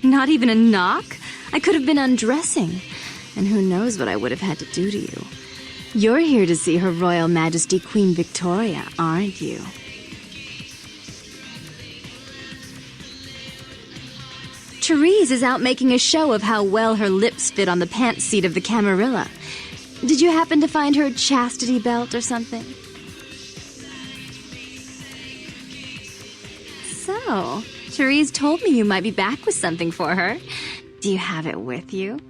Not even a knock? I could have been undressing. And who knows what I would have had to do to you. You're here to see Her Royal Majesty Queen Victoria, aren't you? Therese is out making a show of how well her lips fit on the pants seat of the Camarilla. Did you happen to find her chastity belt or something? So, Therese told me you might be back with something for her. Do you have it with you?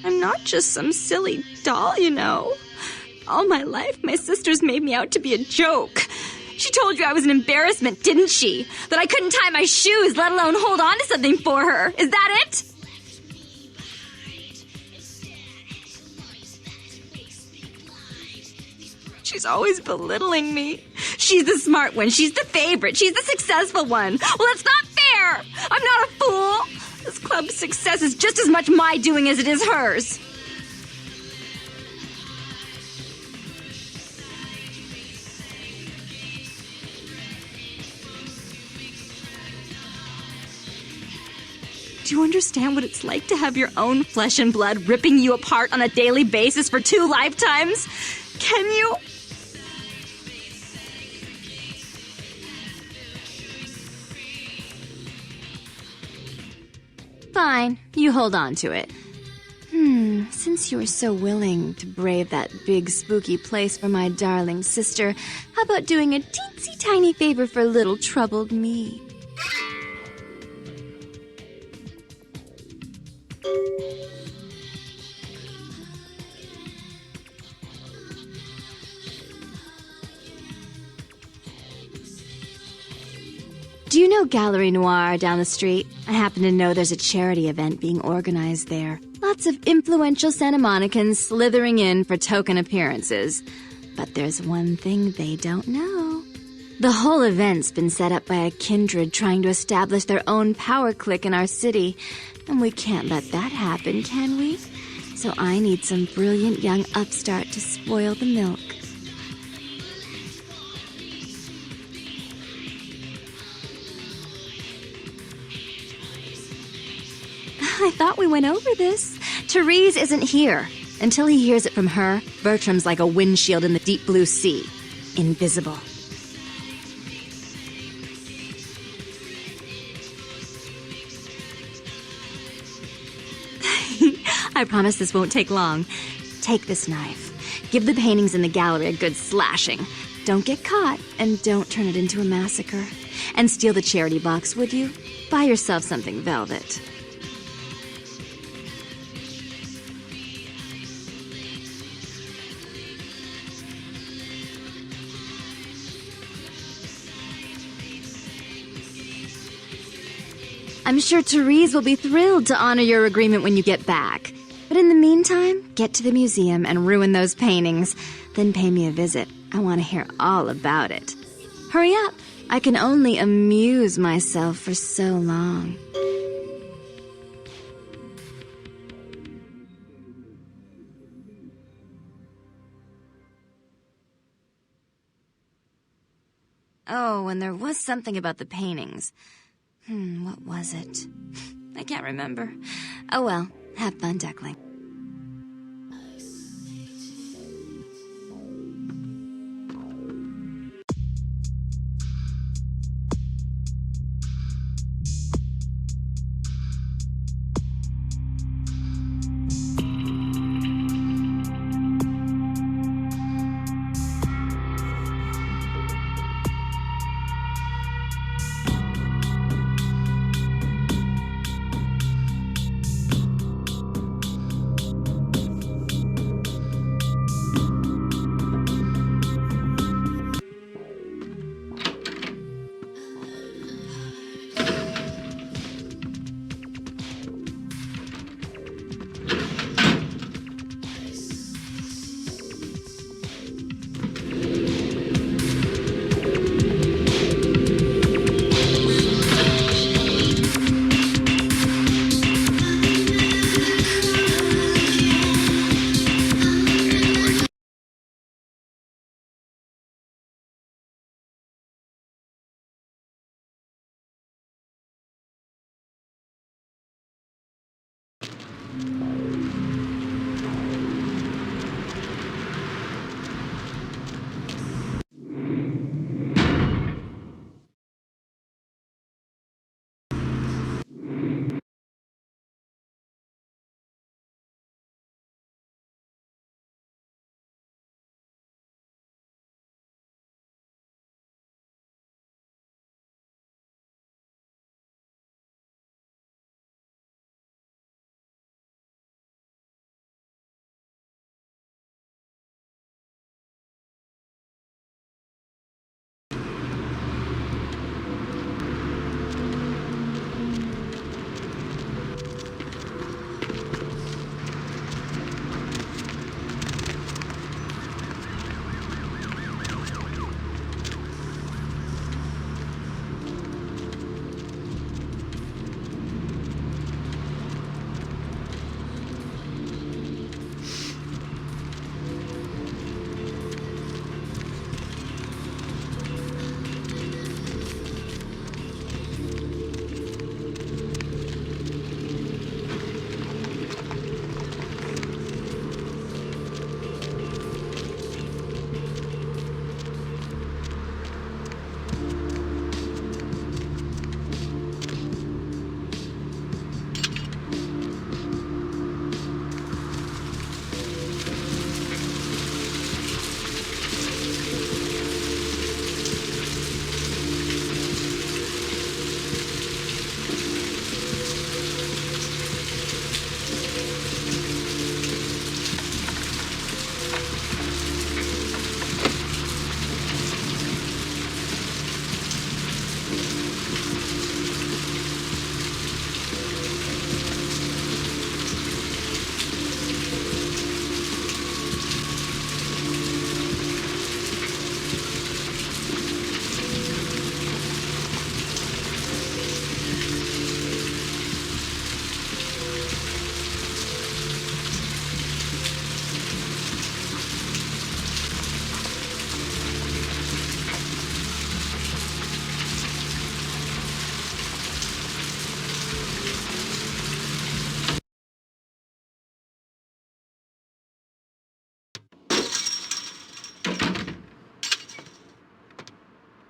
I'm not just some silly doll, you know. All my life, my sisters made me out to be a joke. She told you I was an embarrassment, didn't she? That I couldn't tie my shoes, let alone hold on to something for her. Is that it? She's always belittling me. She's the smart one. She's the favorite. She's the successful one. Well, it's not fair. I'm not a fool. This club's success is just as much my doing as it is hers. Do you understand what it's like to have your own flesh and blood ripping you apart on a daily basis for 2 lifetimes? Can you? Fine, you hold on to it. Since you were so willing to brave that big spooky place for my darling sister, how about doing a teensy tiny favor for little troubled me? Do you know Gallery Noir down the street? I happen to know there's a charity event being organized there. Lots of influential Santa Monicans slithering in for token appearances. But there's one thing they don't know. The whole event's been set up by a kindred trying to establish their own power clique in our city. And we can't let that happen, can we? So I need some brilliant young upstart to spoil the milk. I thought we went over this. Therese isn't here. Until he hears it from her, Bertram's like a windshield in the deep blue sea. Invisible. I promise this won't take long. Take this knife. Give the paintings in the gallery a good slashing. Don't get caught, and don't turn it into a massacre. And steal the charity box, would you? Buy yourself something velvet. I'm sure Therese will be thrilled to honor your agreement when you get back. But in the meantime, get to the museum and ruin those paintings. Then pay me a visit. I want to hear all about it. Hurry up. I can only amuse myself for so long. Oh, and there was something about the paintings. What was it? I can't remember. Oh well, have fun, Duckling.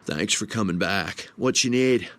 Thanks for coming back. What you need?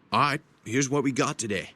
All right, here's what we got today.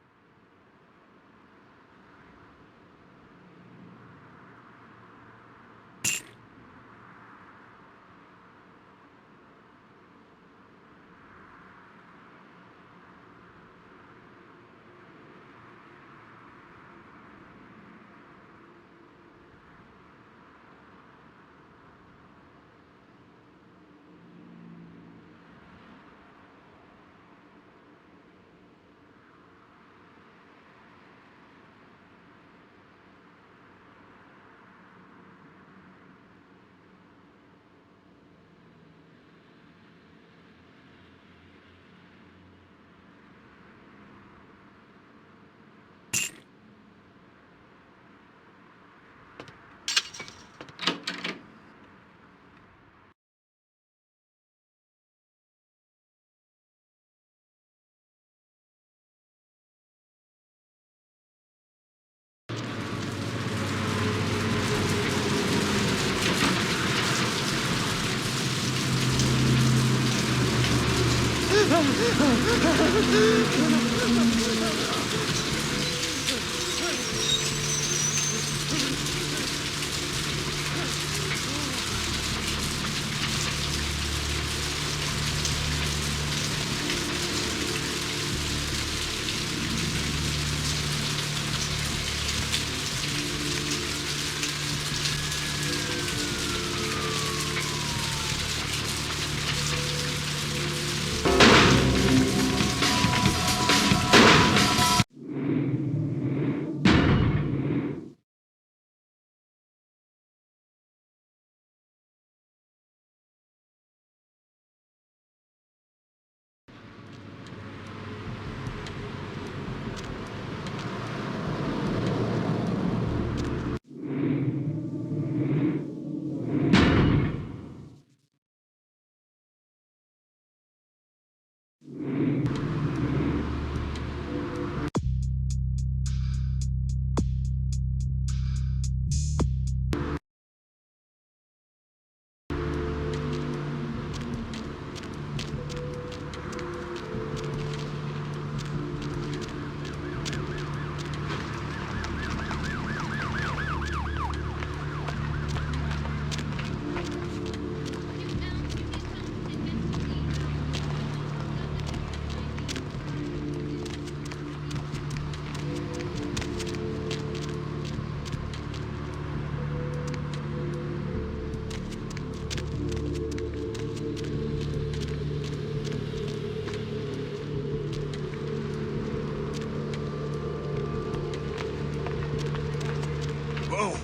Oh,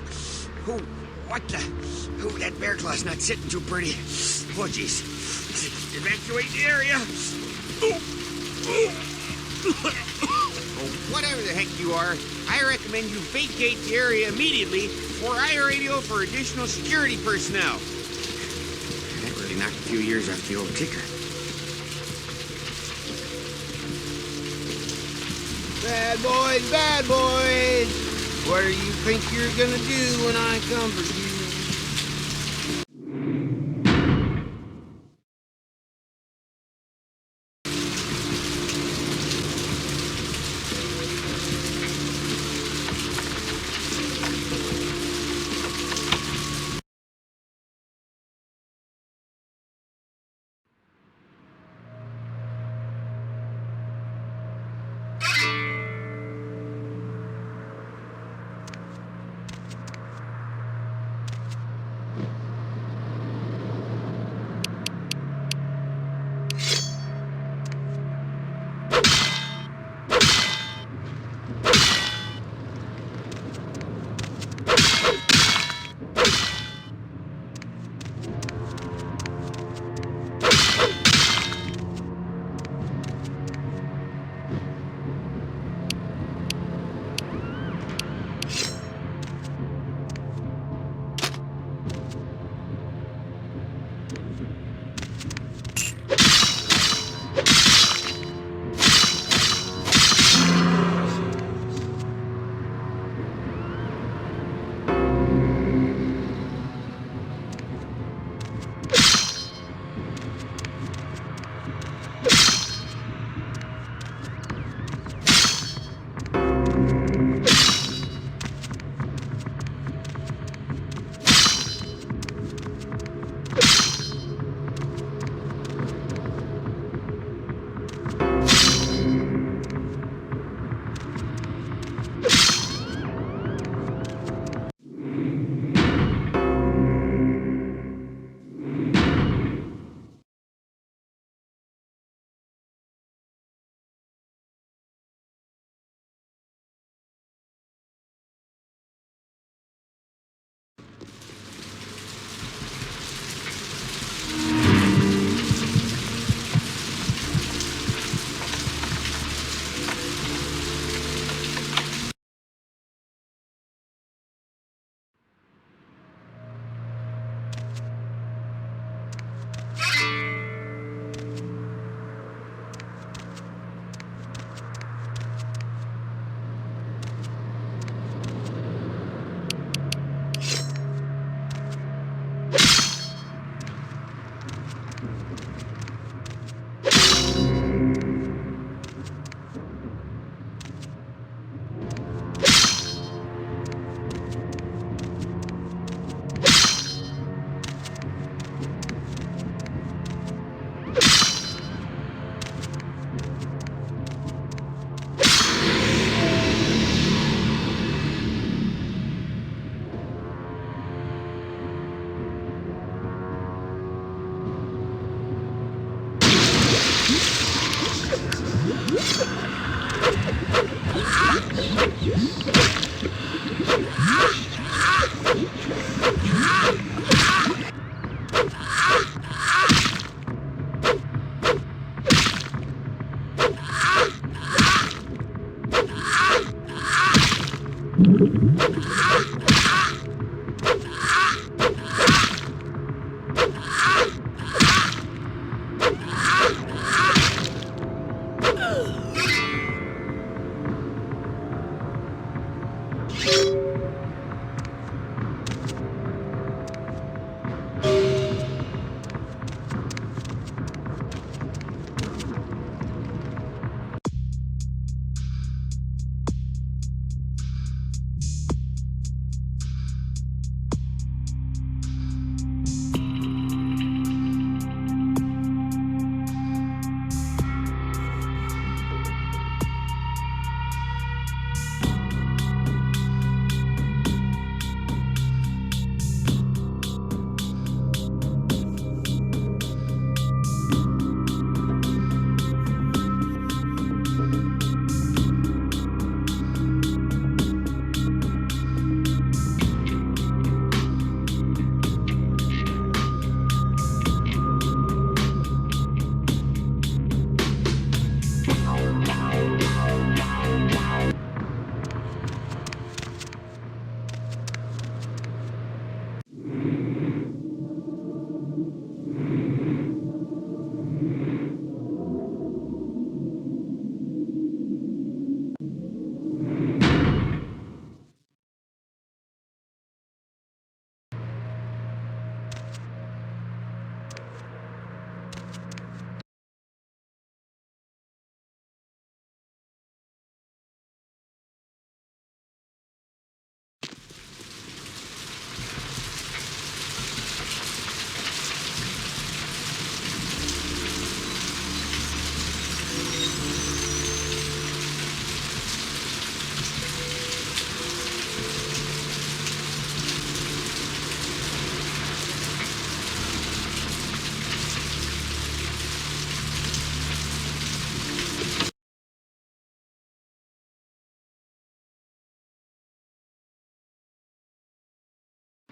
what the? Oh, that bear claw's not sitting too pretty. Oh, jeez. Evacuate the area. Well, whatever the heck you are, I recommend you vacate the area immediately or I radio for additional security personnel. That really knocked a few years off the old ticker. Bad boys! What do you think you're gonna do when I come for you?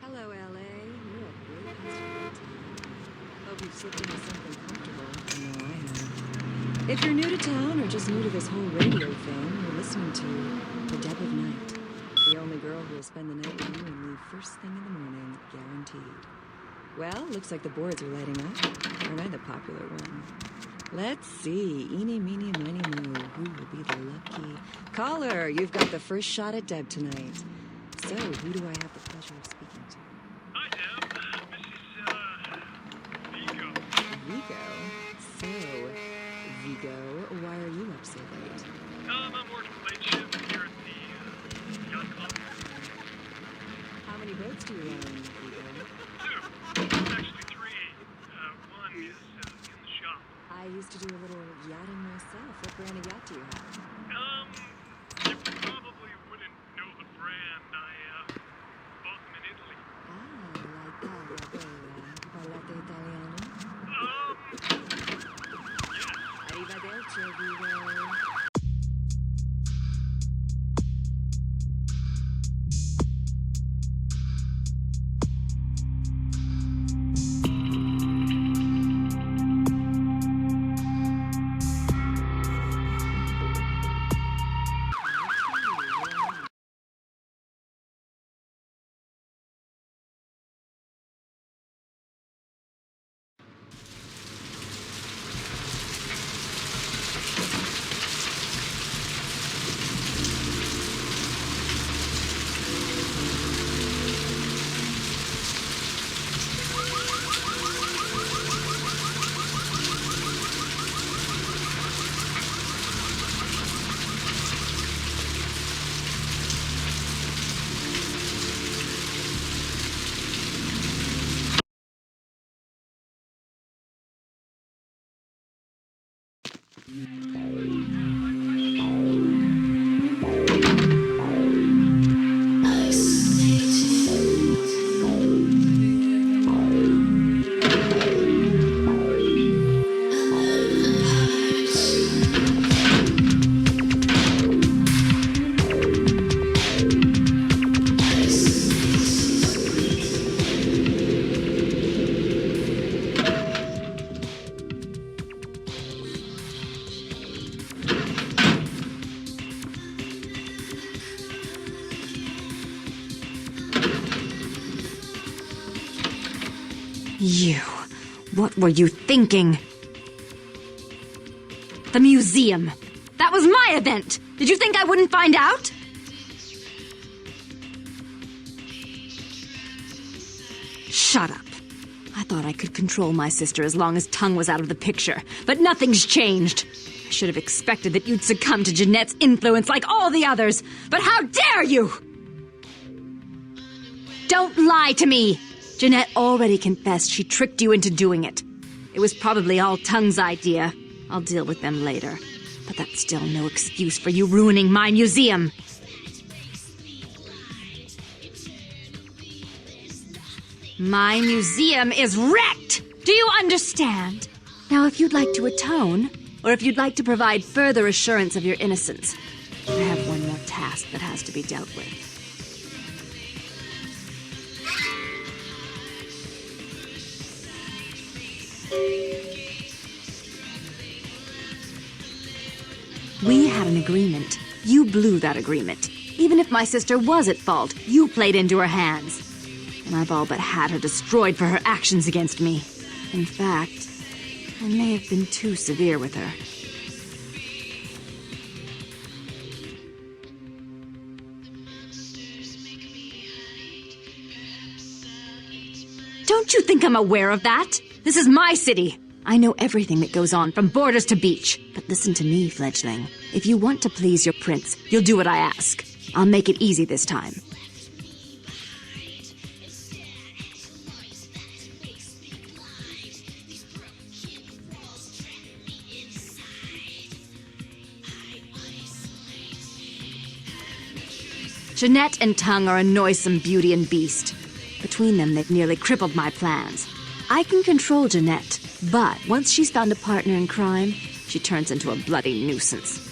Hello, LA. You're a great place to hope you've slipped into something comfortable. I know I have. If you're new to town or just new to this whole radio thing, you're listening to The Dead of Night. The only girl who will spend the night with you and leave first thing in the morning, guaranteed. Well, looks like the boards are lighting up. Aren't I the popular one? Let's see. Eeny, meeny, miny, moo. Who will be the lucky caller? You've got the first shot at Deb tonight. So, who do I have the pleasure of speaking to? Hi, Deb. Mrs. Vigo. Vigo? So, Vigo, why are you up so late? I'm working late shift here at the yacht club. How many boats do you own, Vigo? Two. Actually, three. One is in the shop. I used to do a little yachting myself. What brand of yacht do you have? You probably wouldn't know the brand. I bought them in Italy. Ah, la Italia, parlate italiano? Yes. Arrivederci, Vigo. You. What were you thinking? The museum. That was my event! Did you think I wouldn't find out? Shut up. I thought I could control my sister as long as Tongue was out of the picture, but nothing's changed. I should have expected that you'd succumb to Janett's influence like all the others, but how dare you! Don't lie to me! Janette already confessed she tricked you into doing it. It was probably all Tongue's idea. I'll deal with them later. But that's still no excuse for you ruining my museum. My museum is wrecked! Do you understand? Now, if you'd like to atone, or if you'd like to provide further assurance of your innocence, I have one more task that has to be dealt with. We had an agreement. You blew that agreement. Even if my sister was at fault, you played into her hands. And I've all but had her destroyed for her actions against me. In fact, I may have been too severe with her. Don't you think I'm aware of that? This is my city. I know everything that goes on, from borders to beach. But listen to me, fledgling. If you want to please your prince, you'll do what I ask. I'll make it easy this time. Janette and Tongue are a noisome beauty and beast. Between them, they've nearly crippled my plans. I can control Janette, but once she's found a partner in crime, she turns into a bloody nuisance.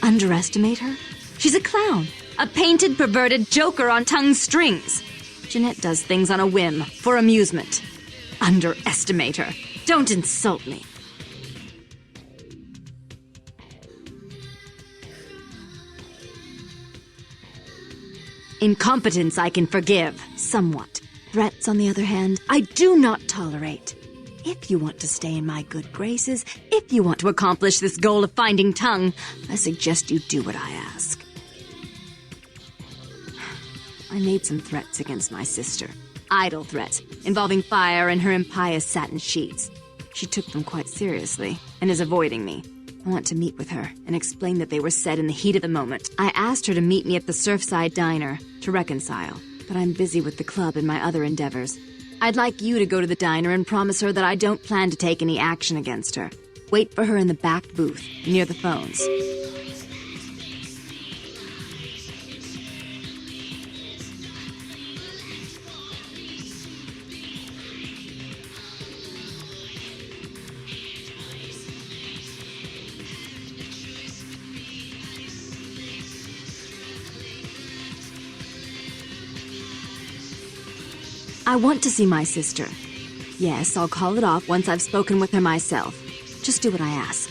Underestimate her? She's a clown, a painted, perverted joker on Tongue's strings. Janette does things on a whim, for amusement. Underestimate her. Don't insult me. Incompetence I can forgive, somewhat. Threats, on the other hand, I do not tolerate. If you want to stay in my good graces, if you want to accomplish this goal of finding Tongue, I suggest you do what I ask. I made some threats against my sister. Idle threats, involving fire and her impious satin sheets. She took them quite seriously, and is avoiding me. I want to meet with her and explain that they were said in the heat of the moment. I asked her to meet me at the Surfside Diner to reconcile, but I'm busy with the club and my other endeavors. I'd like you to go to the diner and promise her that I don't plan to take any action against her. Wait for her in the back booth, near the phones. I want to see my sister. Yes, I'll call it off once I've spoken with her myself. Just do what I ask.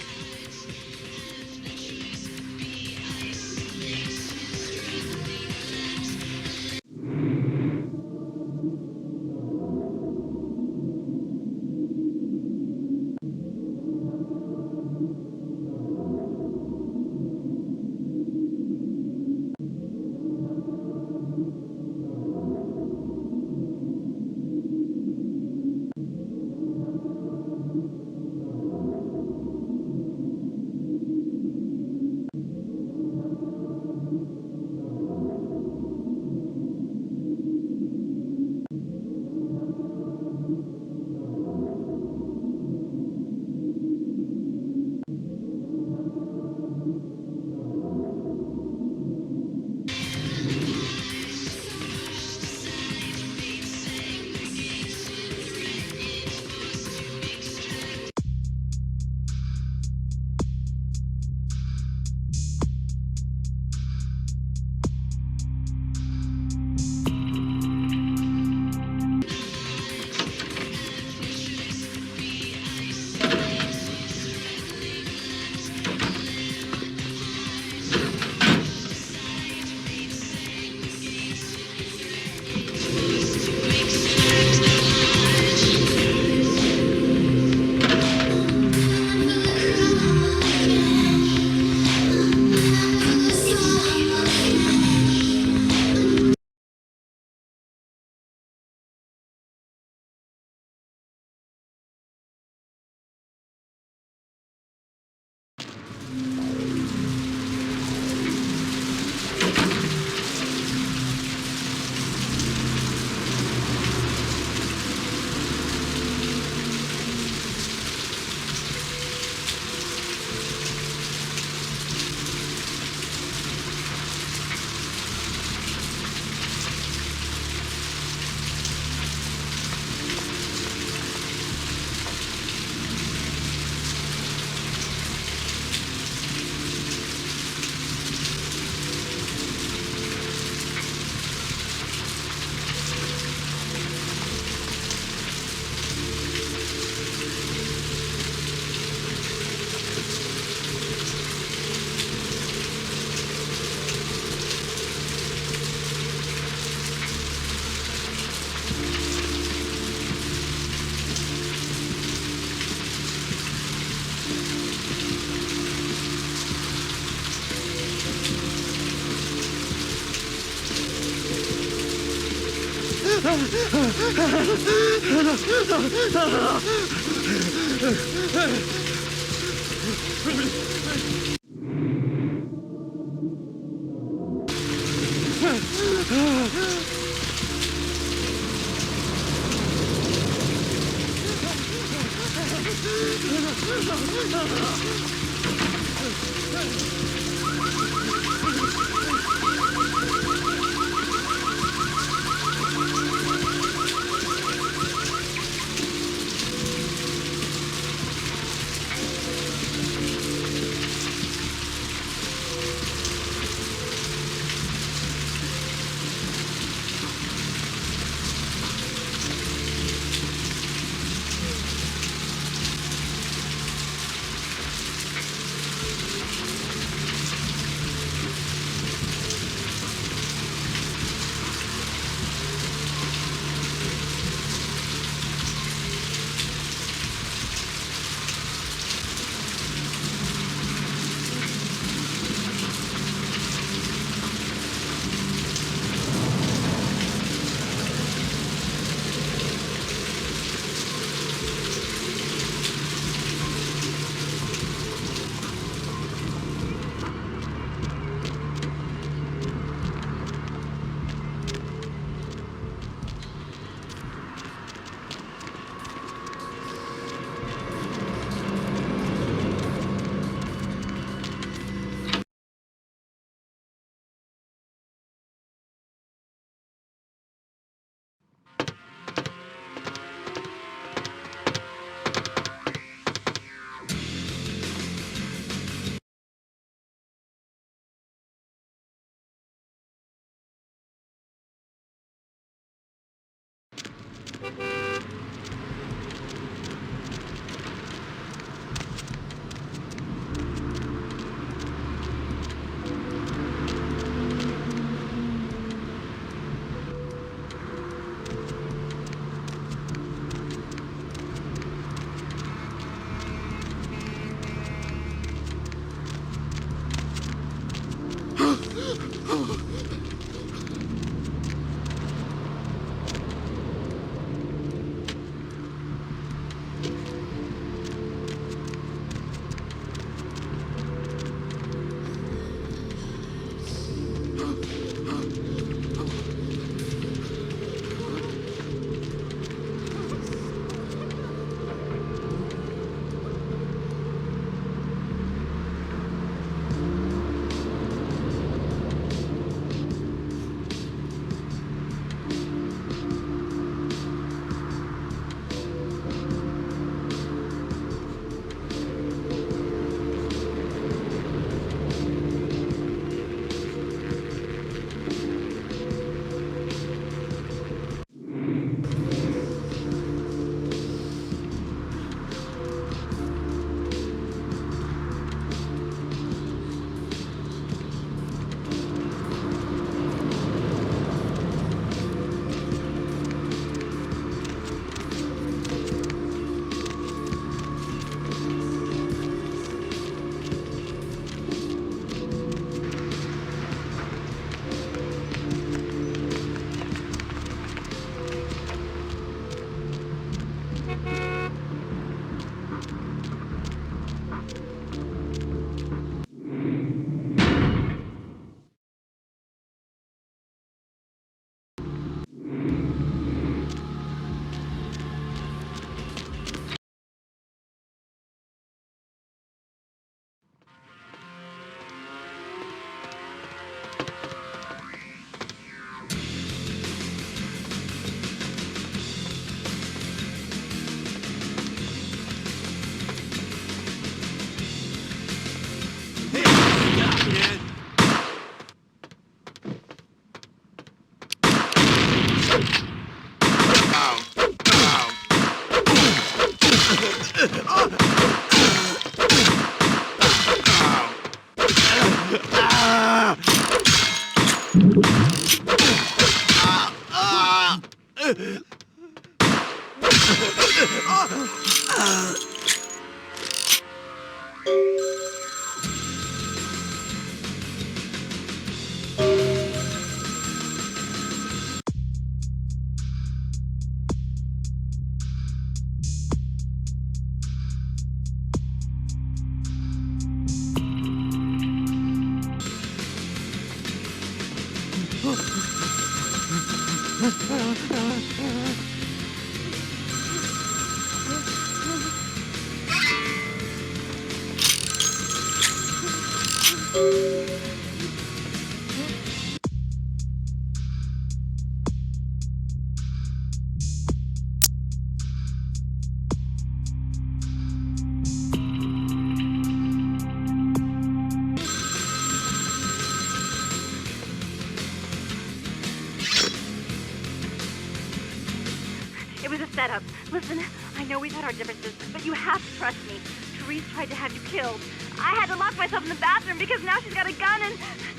It was a setup. Listen, I know we've had our differences, but you have to trust me. Therese tried to have you killed. I had to lock myself in the bathroom because now she's got a gun and...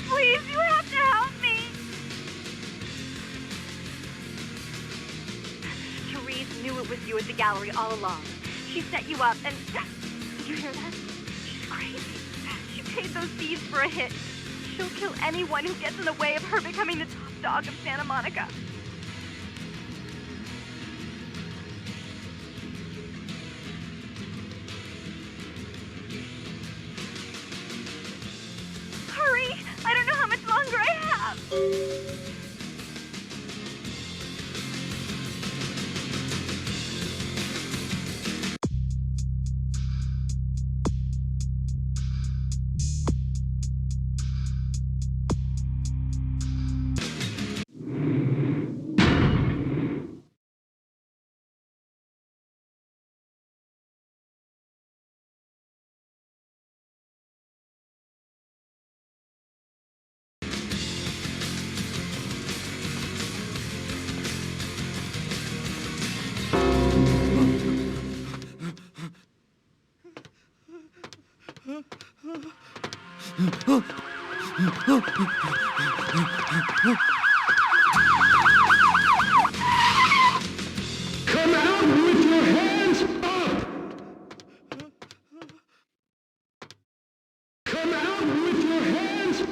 Please, you have to help me. Therese knew it was you at the gallery all along. She set you up and... Did you hear that? She's crazy. She paid those thieves for a hit. She'll kill anyone who gets in the way of her becoming the top dog of Santa Monica. Hurry! I don't know how much longer I have. Come out with your hands up! Come out with your hands up!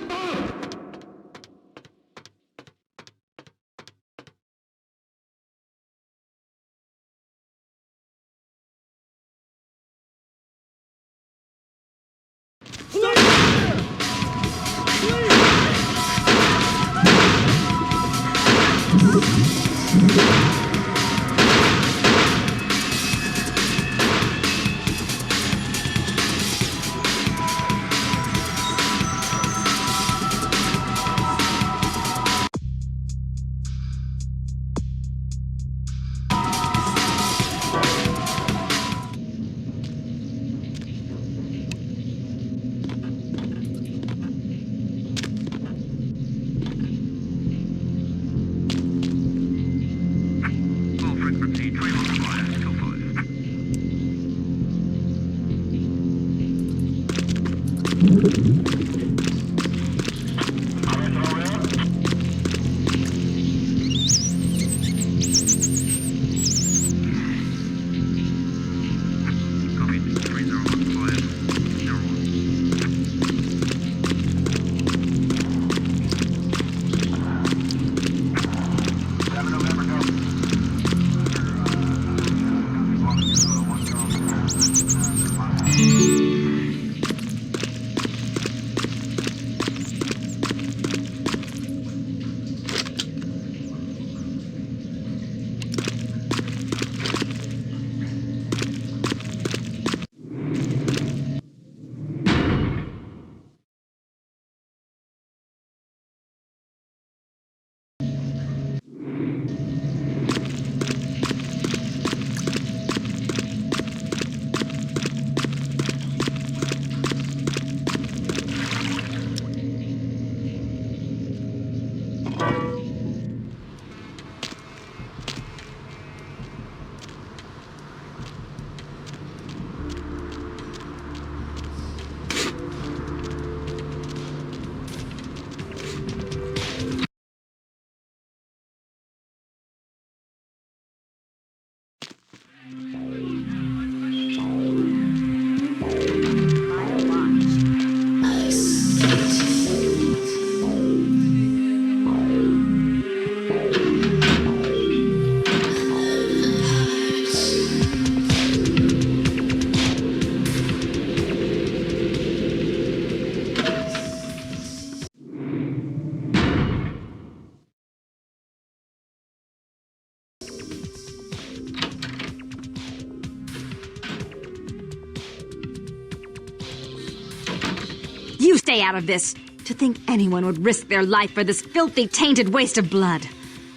You stay out of this. To think anyone would risk their life for this filthy, tainted waste of blood.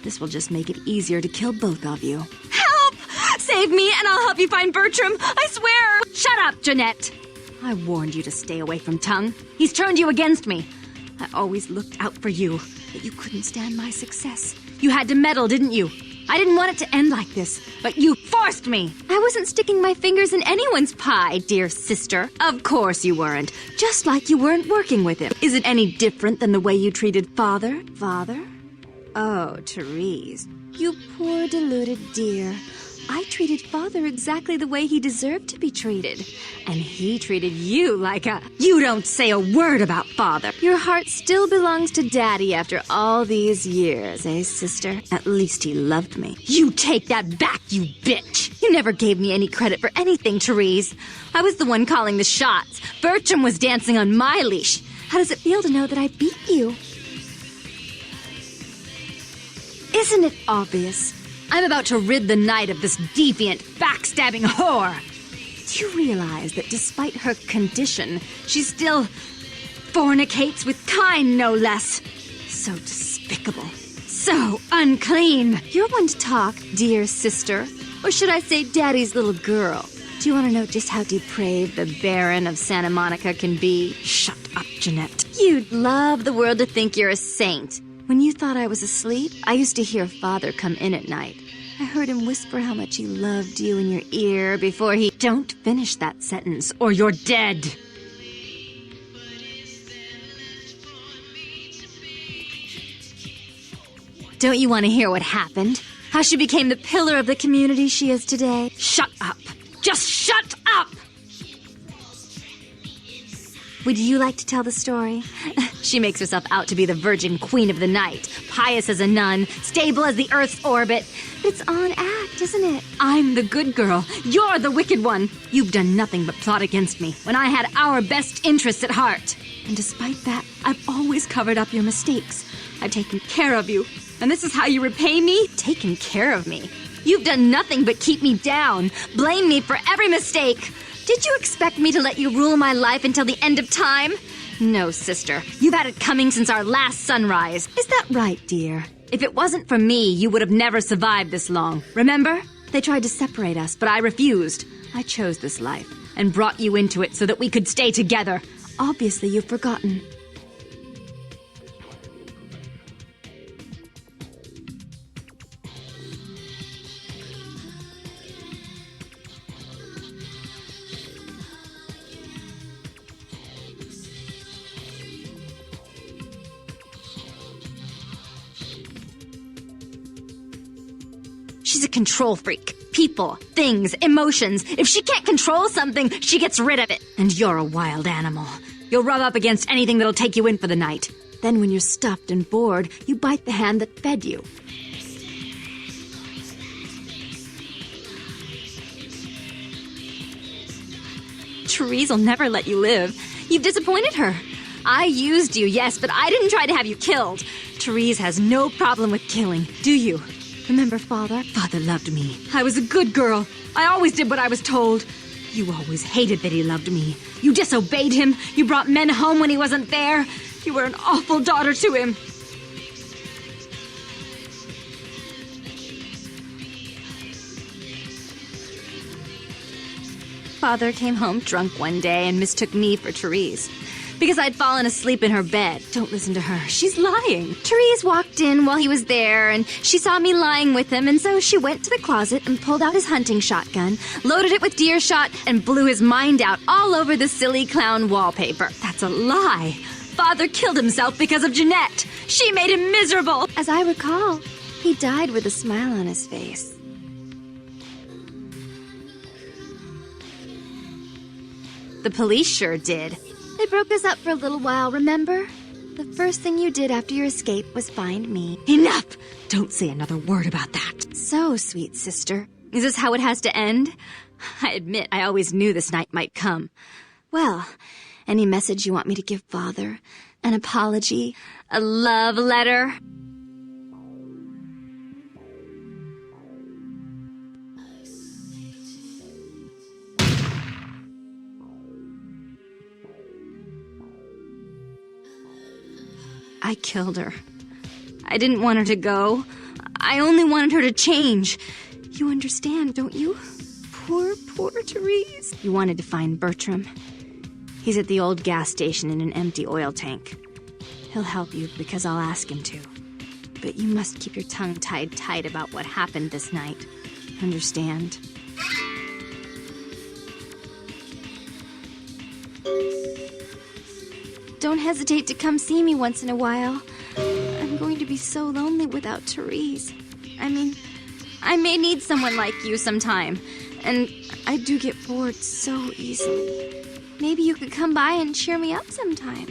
This will just make it easier to kill both of you. Help! Save me and I'll help you find Bertram. I swear! Shut up, Janette. I warned you to stay away from Tung. He's turned you against me. I always looked out for you, but you couldn't stand my success. You had to meddle, didn't you? I didn't want it to end like this, but you forced me. I wasn't sticking my fingers in anyone's pie, dear sister. Of course you weren't. Just like you weren't working with him. Is it any different than the way you treated Father? Father? Oh, Therese. You poor deluded dear. I treated Father exactly the way he deserved to be treated. And he treated you like a... You don't say a word about Father. Your heart still belongs to Daddy after all these years, eh, sister? At least he loved me. You take that back, you bitch! You never gave me any credit for anything, Therese. I was the one calling the shots. Bertram was dancing on my leash. How does it feel to know that I beat you? Isn't it obvious? I'm about to rid the night of this deviant, backstabbing whore. Do you realize that despite her condition, she still fornicates with kind, no less? So despicable. So unclean. You're one to talk, dear sister. Or should I say daddy's little girl? Do you want to know just how depraved the Baron of Santa Monica can be? Shut up, Janette. You'd love the world to think you're a saint. When you thought I was asleep, I used to hear Father come in at night. I heard him whisper how much he loved you in your ear before he... Don't finish that sentence, or you're dead! Don't you want to hear what happened? How she became the pillar of the community she is today? Shut up! Just shut up! Would you like to tell the story? She makes herself out to be the virgin queen of the night, pious as a nun, stable as the Earth's orbit. But it's all an act, isn't it? I'm the good girl. You're the wicked one. You've done nothing but plot against me when I had our best interests at heart. And despite that, I've always covered up your mistakes. I've taken care of you. And this is how you repay me? Taken care of me. You've done nothing but keep me down, blame me for every mistake. Did you expect me to let you rule my life until the end of time? No, sister. You've had it coming since our last sunrise. Is that right, dear? If it wasn't for me, you would have never survived this long. Remember? They tried to separate us, but I refused. I chose this life and brought you into it so that we could stay together. Obviously, you've forgotten. She's a control freak. People, things, emotions. If she can't control something, she gets rid of it. And you're a wild animal. You'll rub up against anything that'll take you in for the night. Then when you're stuffed and bored, you bite the hand that fed you. Therese will never let you live. You've disappointed her. I used you, yes, but I didn't try to have you killed. Therese has no problem with killing, do you? Remember Father? Father loved me. I was a good girl. I always did what I was told. You always hated that he loved me. You disobeyed him. You brought men home when he wasn't there. You were an awful daughter to him. Father came home drunk one day and mistook me for Therese. Because I'd fallen asleep in her bed. Don't listen to her. She's lying. Therese walked in while he was there, and she saw me lying with him, and so she went to the closet and pulled out his hunting shotgun, loaded it with deer shot, and blew his mind out all over the silly clown wallpaper. That's a lie. Father killed himself because of Janette. She made him miserable. As I recall, he died with a smile on his face. The police sure did. They broke us up for a little while, remember? The first thing you did after your escape was find me. Enough! Don't say another word about that. So, sweet sister, is this how it has to end? I admit I always knew this night might come. Well, any message you want me to give Father? An apology? A love letter? I killed her. I didn't want her to go. I only wanted her to change. You understand, don't you? Poor Therese. You wanted to find Bertram. He's at the old gas station in an empty oil tank. He'll help you because I'll ask him to. But you must keep your tongue tied tight about what happened this night. Understand? Don't hesitate to come see me once in a while. I'm going to be so lonely without Therese. I mean, I may need someone like you sometime. And I do get bored so easily. Maybe you could come by and cheer me up sometime.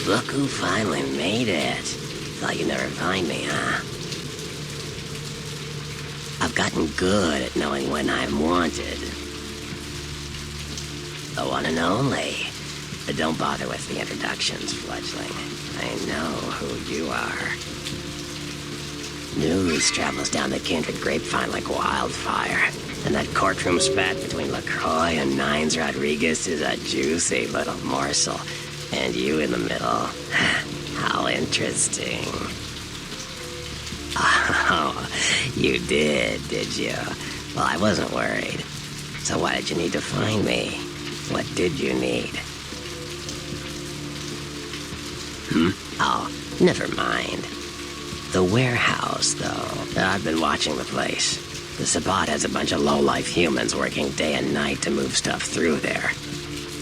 Look who finally made it. Thought you'd never find me, huh? I've gotten good at knowing when I'm wanted. The one and only. But don't bother with the introductions, fledgling. I know who you are. News travels down the kindred grapevine like wildfire. And that courtroom spat between LaCroix and Nines Rodriguez is a juicy little morsel. And you in the middle. How interesting. Oh, you did you? Well, I wasn't worried. So why did you need to find me? What did you need? Oh, never mind. The warehouse, though. I've been watching the place. The Sabbat has a bunch of low-life humans working day and night to move stuff through there.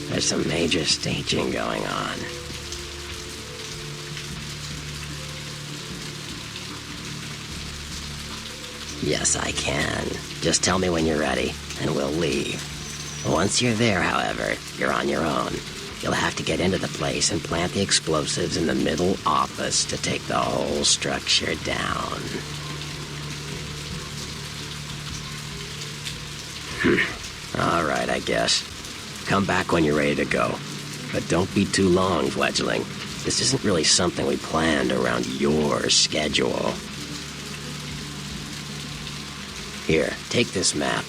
There's some major staging going on. Yes, I can. Just tell me when you're ready, and we'll leave. Once you're there, however, you're on your own. You'll have to get into the place and plant the explosives in the middle office to take the whole structure down. All right, I guess. Come back when you're ready to go. But don't be too long, fledgling. This isn't really something we planned around your schedule. Here, take this map.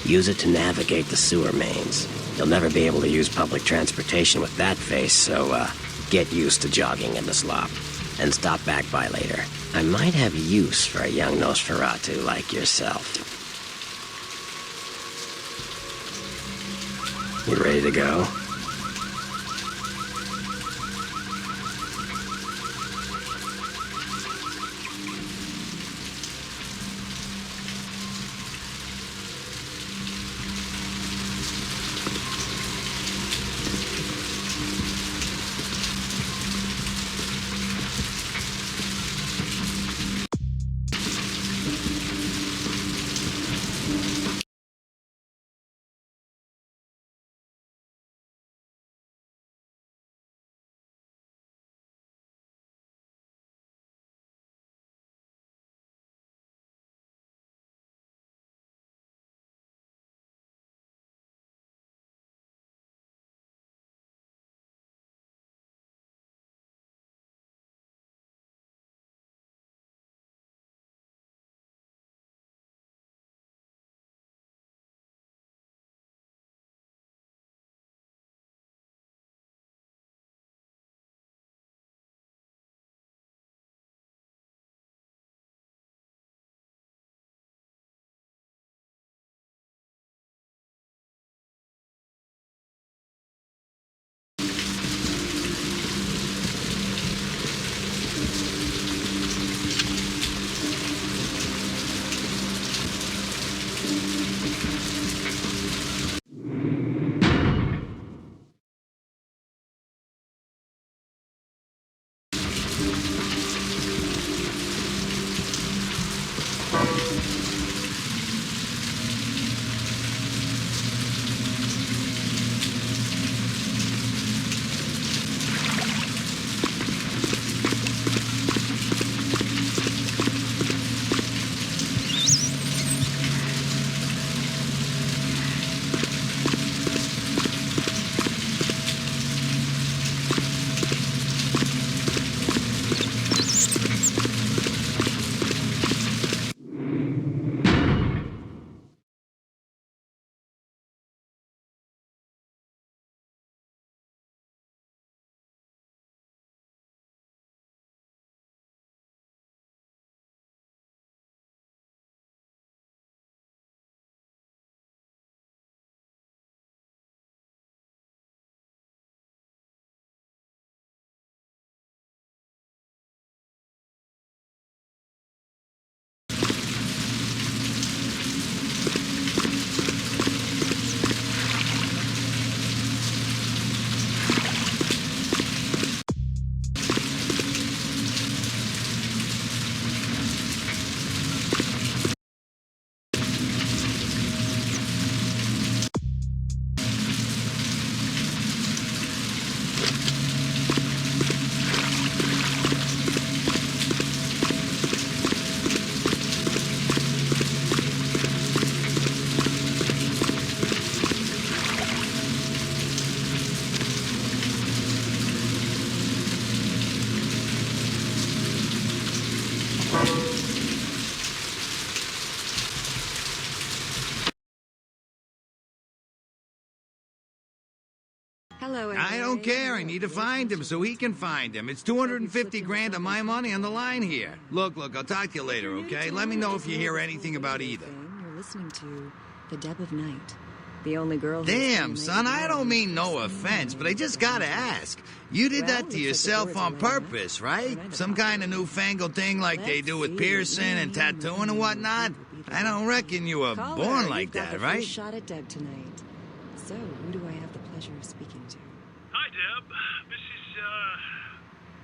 Use it to navigate the sewer mains. You'll never be able to use public transportation with that face, so, get used to jogging in the slop. And stop back by later. I might have use for a young Nosferatu like yourself. You ready to go? Hello, Ann. I don't care. I need to find him so he can find him. It's 250 grand of my money on the line here. Look, I'll talk to you later, okay? Let me know if you hear anything about either. You're listening to The Deb of Night. The only girl. Damn, son, I don't mean no offense, but I just gotta ask. You did that to yourself on purpose, right? Some kind of newfangled thing like they do with piercing and tattooing and whatnot? I don't reckon you were born like that, right? Shot at Deb tonight. So, who do I have the pleasure of speaking to? Hi, Deb. This is,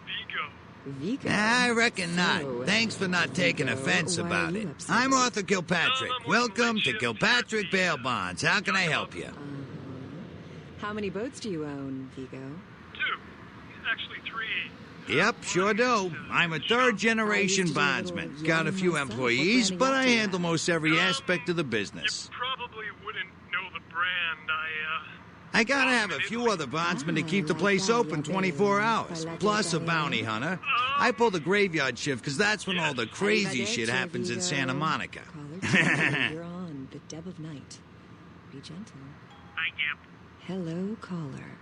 Vigo. Vigo? I reckon not. Thanks for not taking offense about it. I'm Arthur Kilpatrick. Welcome to Kilpatrick Bail Bonds. How can I help you? How many boats do you own, Vigo? 2. Actually, 3. Yep, sure do. I'm a third-generation bondsman. Got a few employees, but I handle most every aspect of the business. You probably wouldn't know the brand. I gotta have a few other bondsmen to keep the place open 24 hours, plus a bounty hunter. I pull the graveyard shift because that's when all the crazy shit happens in Santa Monica. You're on The Deb of Night. Be gentle. I get. Hello, caller.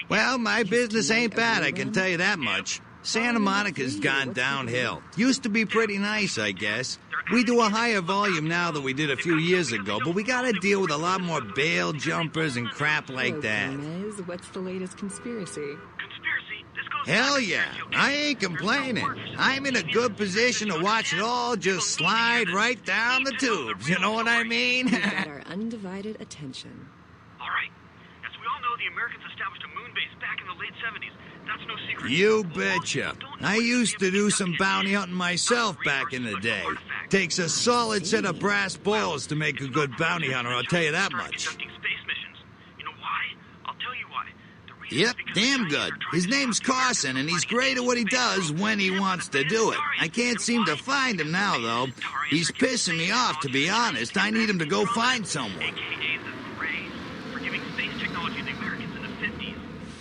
Well, my business ain't bad, I can tell you that much. Santa Monica's gone downhill. Used to be pretty nice, I guess. We do a higher volume now than we did a few years ago, but we gotta deal with a lot more bail jumpers and crap like that. Gomez, what's the latest conspiracy? Conspiracy? This goes Hell yeah, I ain't complaining. I'm in a good position to watch it all just slide right down the tubes, you know what I mean? You've got our undivided attention. All right. As we all know, the Americans established a moon base back in the late 70s. That's no secret. You betcha. I used to do some bounty hunting myself back in the day. Takes a solid set of brass balls to make a good bounty hunter, I'll tell you that much. Conducting space missions. You know why? I'll tell you why. The reason Yep, is because damn the good. Chinese are His trying to name's stop Carson, and he's great at what he does when he wants to do it. I can't seem to find him now, though. He's pissing me off, to be honest. I need him to go find someone. AKA the Gray, for giving space technology to the Americans in the 50s.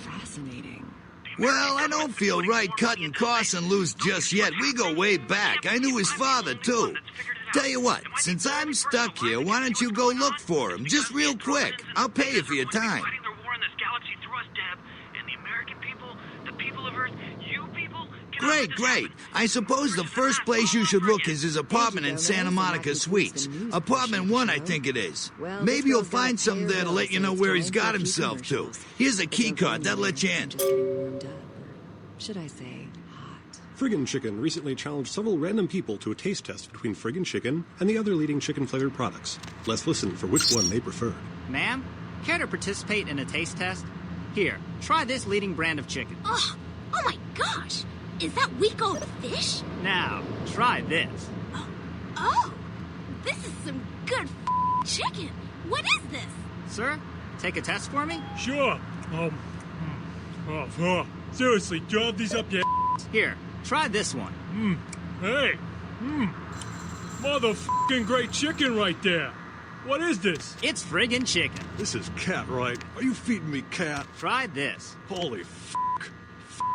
Fascinating. Well, I don't feel right cutting Carson loose just yet. We go way back. I knew his father, too. Tell you what, since I'm stuck here, why don't you go look for him? Just real quick. I'll pay you for your time. Fighting their war in this galaxy through us, Deb, and the American people, the people of Earth, you people. Great. I suppose the first place you should look is his apartment in Santa Monica Suites. Apartment 1, I think it is. Maybe you'll find something there to let you know where he's got himself to. Here's a key card that'll let you in. Just getting warmed up, or should I say, hot? Friggin' Chicken recently challenged several random people to a taste test between Friggin' Chicken and the other leading chicken-flavored products. Let's listen for which one they preferred. Ma'am, care to participate in a taste test? Here, try this leading brand of chicken. Oh my gosh! Is that Weeko the fish? Now, try this. Oh, this is some good chicken. What is this? Sir, take a test for me? Sure. Seriously, do you have these up yet? Here, try this one. Hey. Motherfucking great chicken right there. What is this? It's friggin' chicken. This is cat, right? Are you feeding me cat? Try this. Holy f***.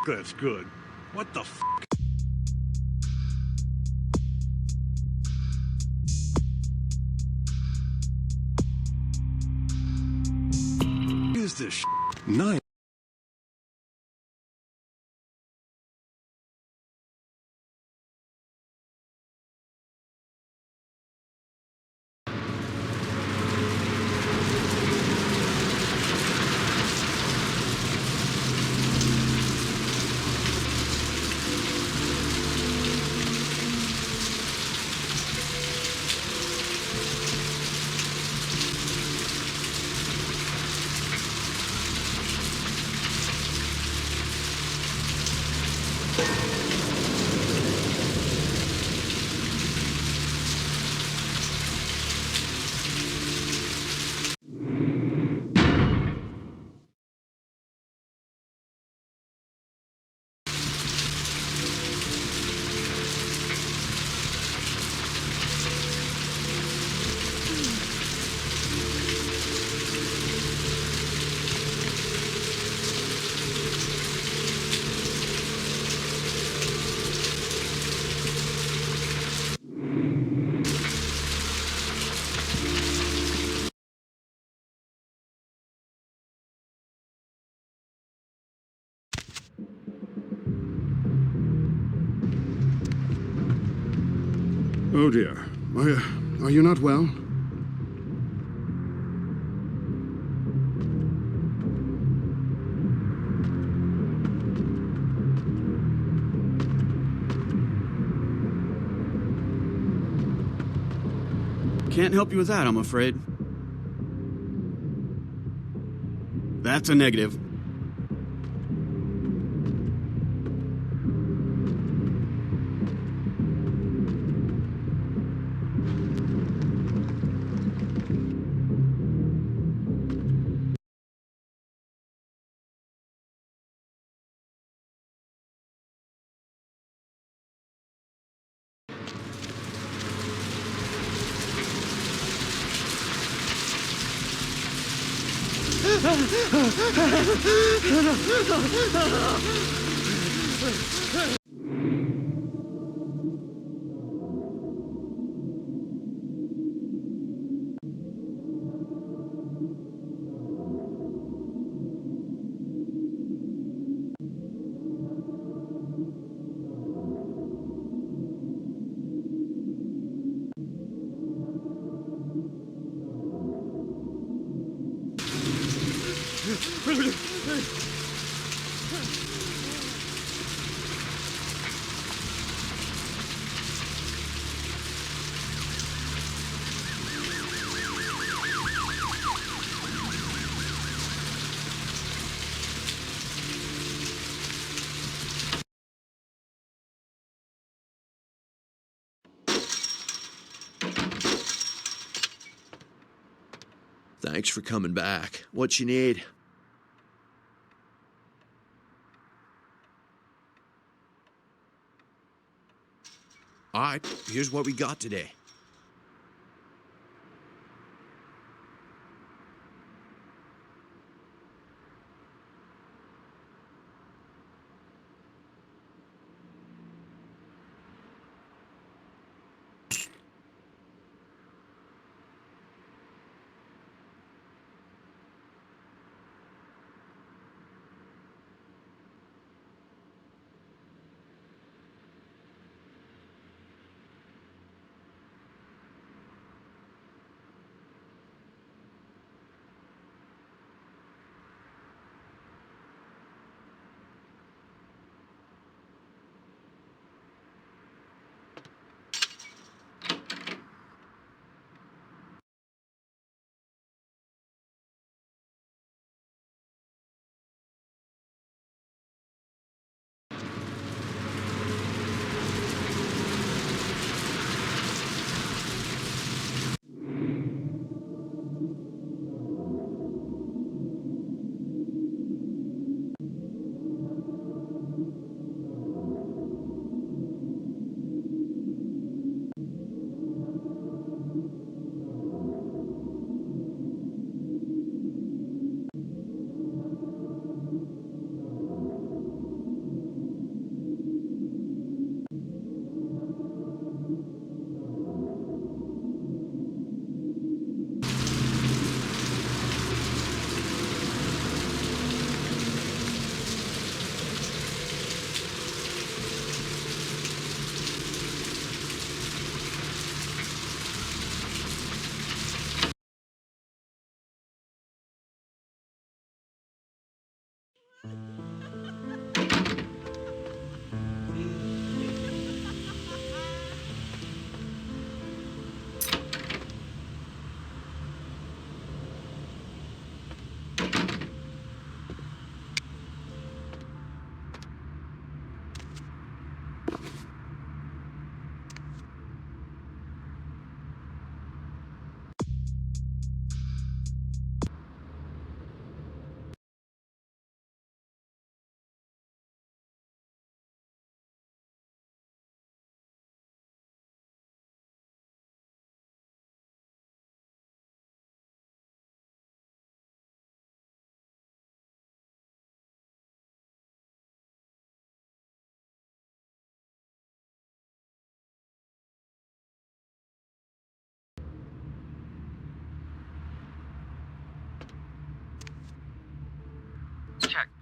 That's good. What the f***? Is this sh**? Nice. Oh dear. Are you not well? Can't help you with that, I'm afraid. That's a negative. Thanks for coming back. What you need? All right, here's what we got today.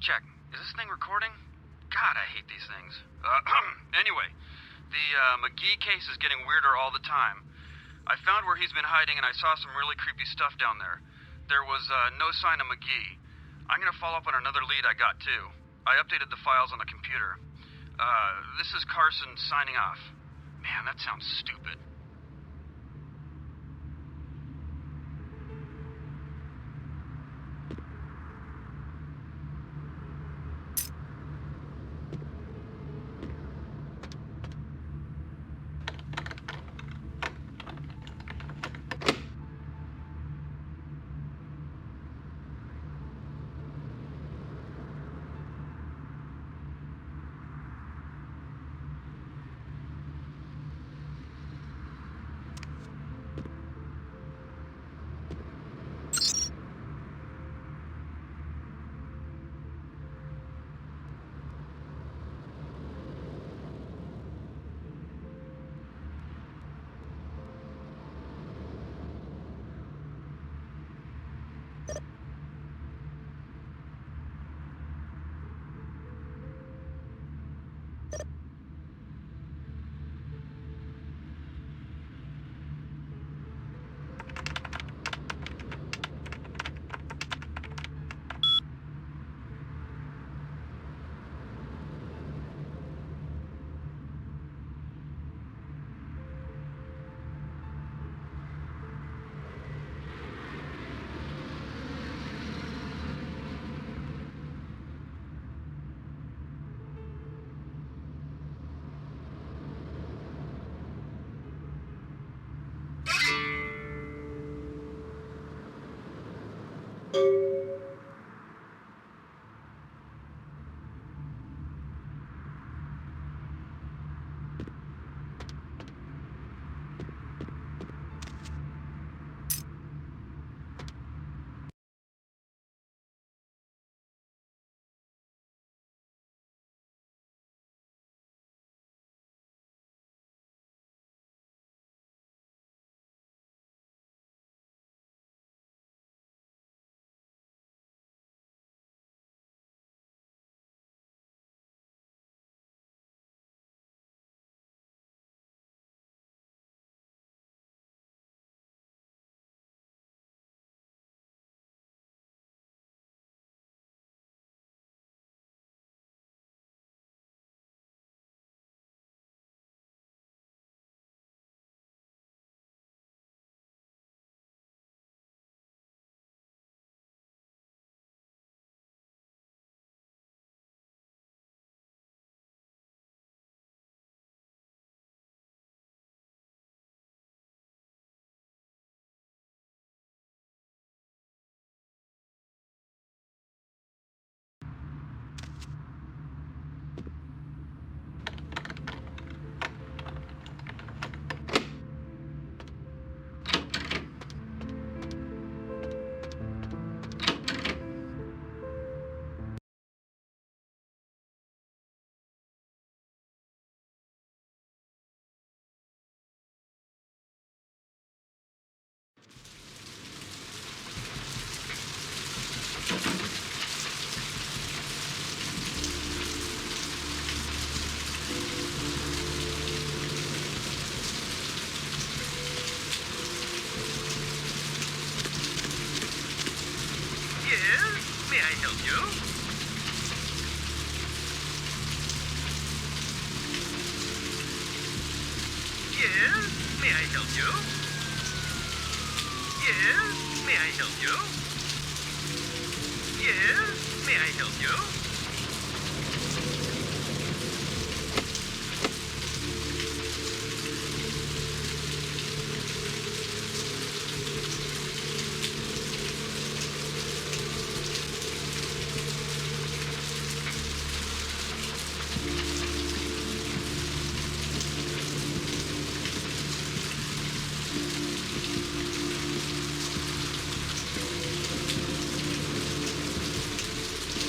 Check. Is this thing recording? God, I hate these things. Anyway, The McGee case is getting weirder all the time. I found where he's been hiding and I saw some really creepy stuff down there. There was no sign of McGee. I'm gonna follow up on another lead I got too. I updated the files on the computer. This is Carson signing off. Man, that sounds stupid.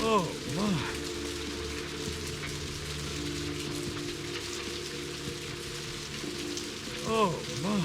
Oh, my. Oh, my.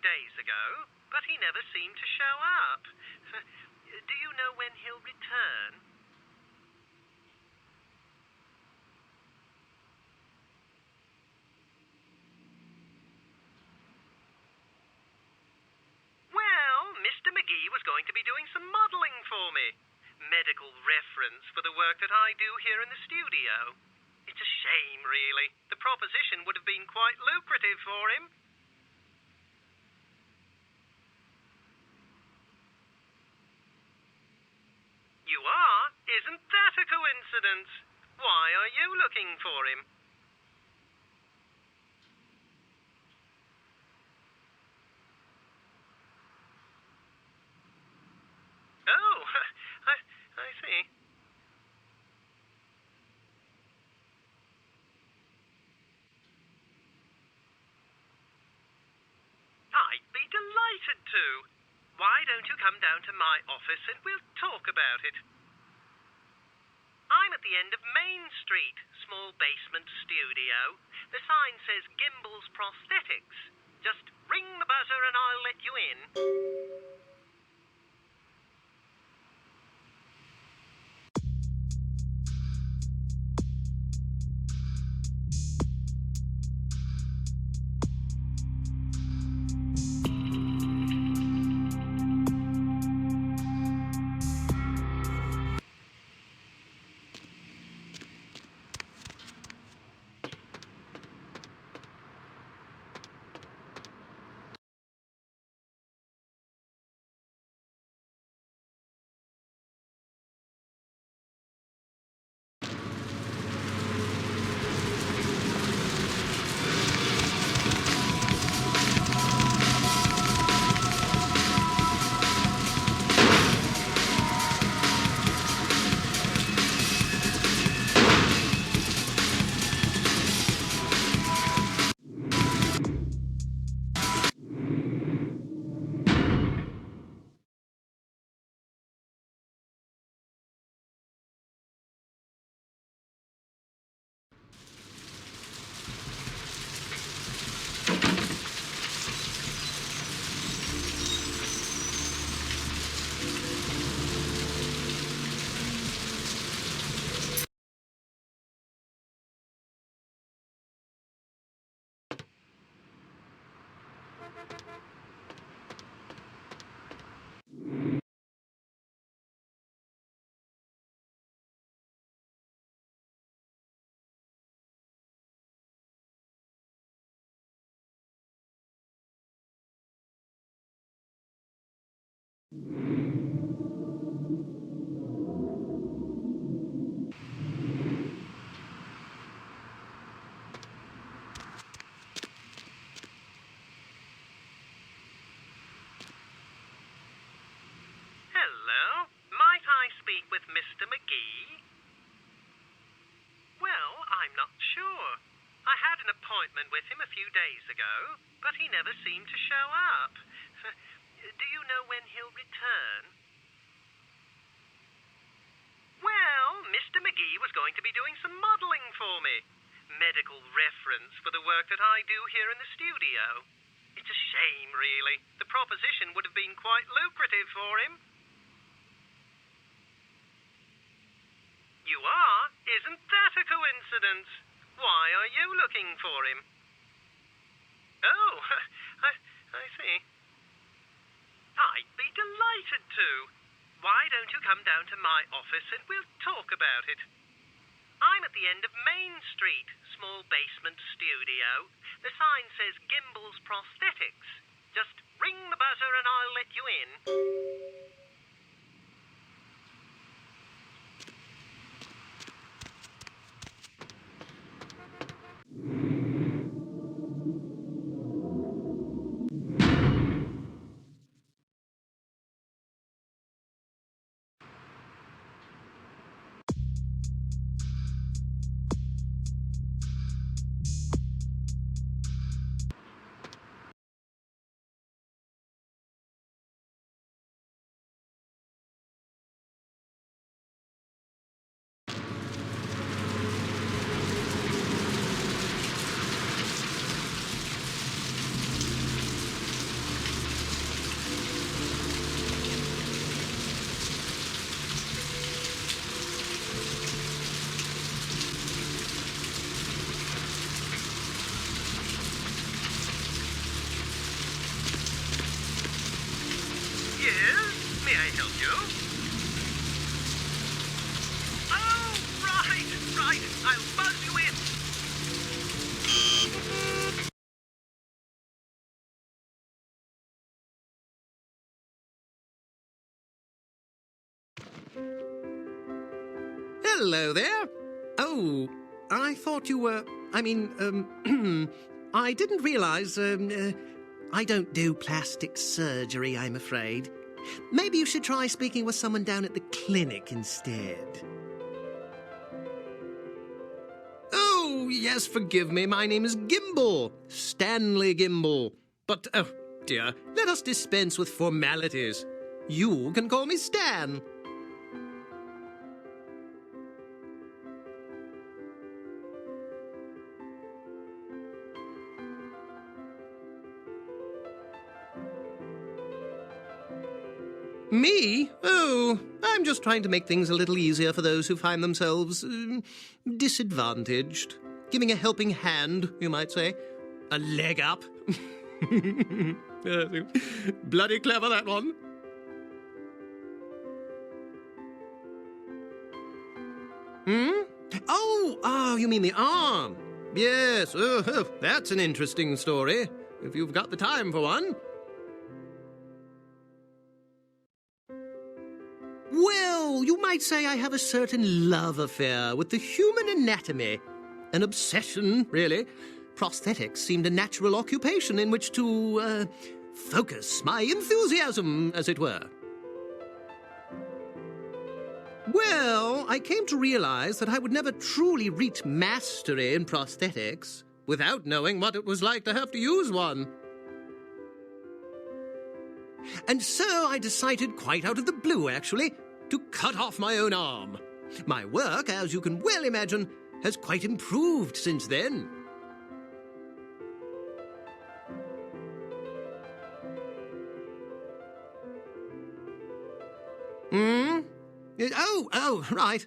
days ago, but he never seemed to show up. Do you know when he'll return? Well, Mr. McGee was going to be doing some modeling for me. Medical reference for the work that I do here in the studio. It's a shame, really. The proposition would have been quite lucrative for him. You are? Isn't that a coincidence? Why are you looking for him? Oh, I see. I'd be delighted to. Why don't you come down to my office and we'll talk about it? I'm at the end of Main Street, small basement studio. The sign says Gimbals Prosthetics. Just ring the buzzer and I'll let you in. Hello? Might I speak with Mr. McGee? Well, I'm not sure. I had an appointment with him a few days ago, but he never seemed to show up. Do you know when he'll return? Well, Mr. McGee was going to be doing some modeling for me. Medical reference for the work that I do here in the studio. It's a shame, really. The proposition would have been quite lucrative for him. You are? Isn't that a coincidence? Why are you looking for him? Oh, I see. I'd be delighted to. Why don't you come down to my office and we'll talk about it? I'm at the end of Main Street, small basement studio. The sign says Gimbals Prosthetics. Just ring the buzzer and I'll let you in. I help you? Oh, right. I'll buzz you in. Hello there. Oh, I thought you were... I didn't realize, I don't do plastic surgery, I'm afraid. Maybe you should try speaking with someone down at the clinic instead. Oh, yes, forgive me. My name is Gimble. Stanley Gimble. But, oh, dear, let us dispense with formalities. You can call me Stan. Me? Oh, I'm just trying to make things a little easier for those who find themselves disadvantaged. Giving a helping hand, you might say. A leg up. Bloody clever, that one. Oh, you mean the arm. Yes, that's an interesting story, if you've got the time for one. Well, you might say I have a certain love affair with the human anatomy. An obsession, really. Prosthetics seemed a natural occupation in which to, focus my enthusiasm, as it were. Well, I came to realize that I would never truly reach mastery in prosthetics without knowing what it was like to have to use one. And so I decided, quite out of the blue, actually, to cut off my own arm. My work, as you can well imagine, has quite improved since then. Oh, right.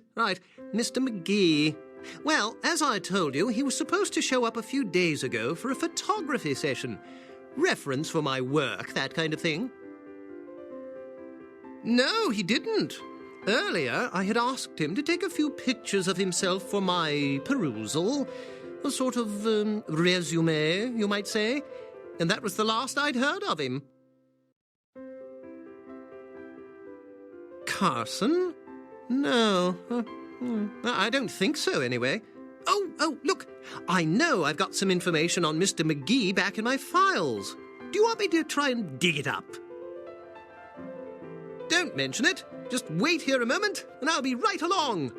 Mr. McGee. Well, as I told you, he was supposed to show up a few days ago for a photography session. Reference for my work, that kind of thing. No, he didn't. Earlier, I had asked him to take a few pictures of himself for my perusal. A sort of resume, you might say. And that was the last I'd heard of him. Carson? No. I don't think so, anyway. Oh, look. I know I've got some information on Mr. McGee back in my files. Do you want me to try and dig it up? Don't mention it. Just wait here a moment, and I'll be right along.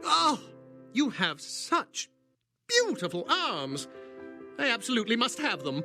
Oh, you have such beautiful arms. I absolutely must have them.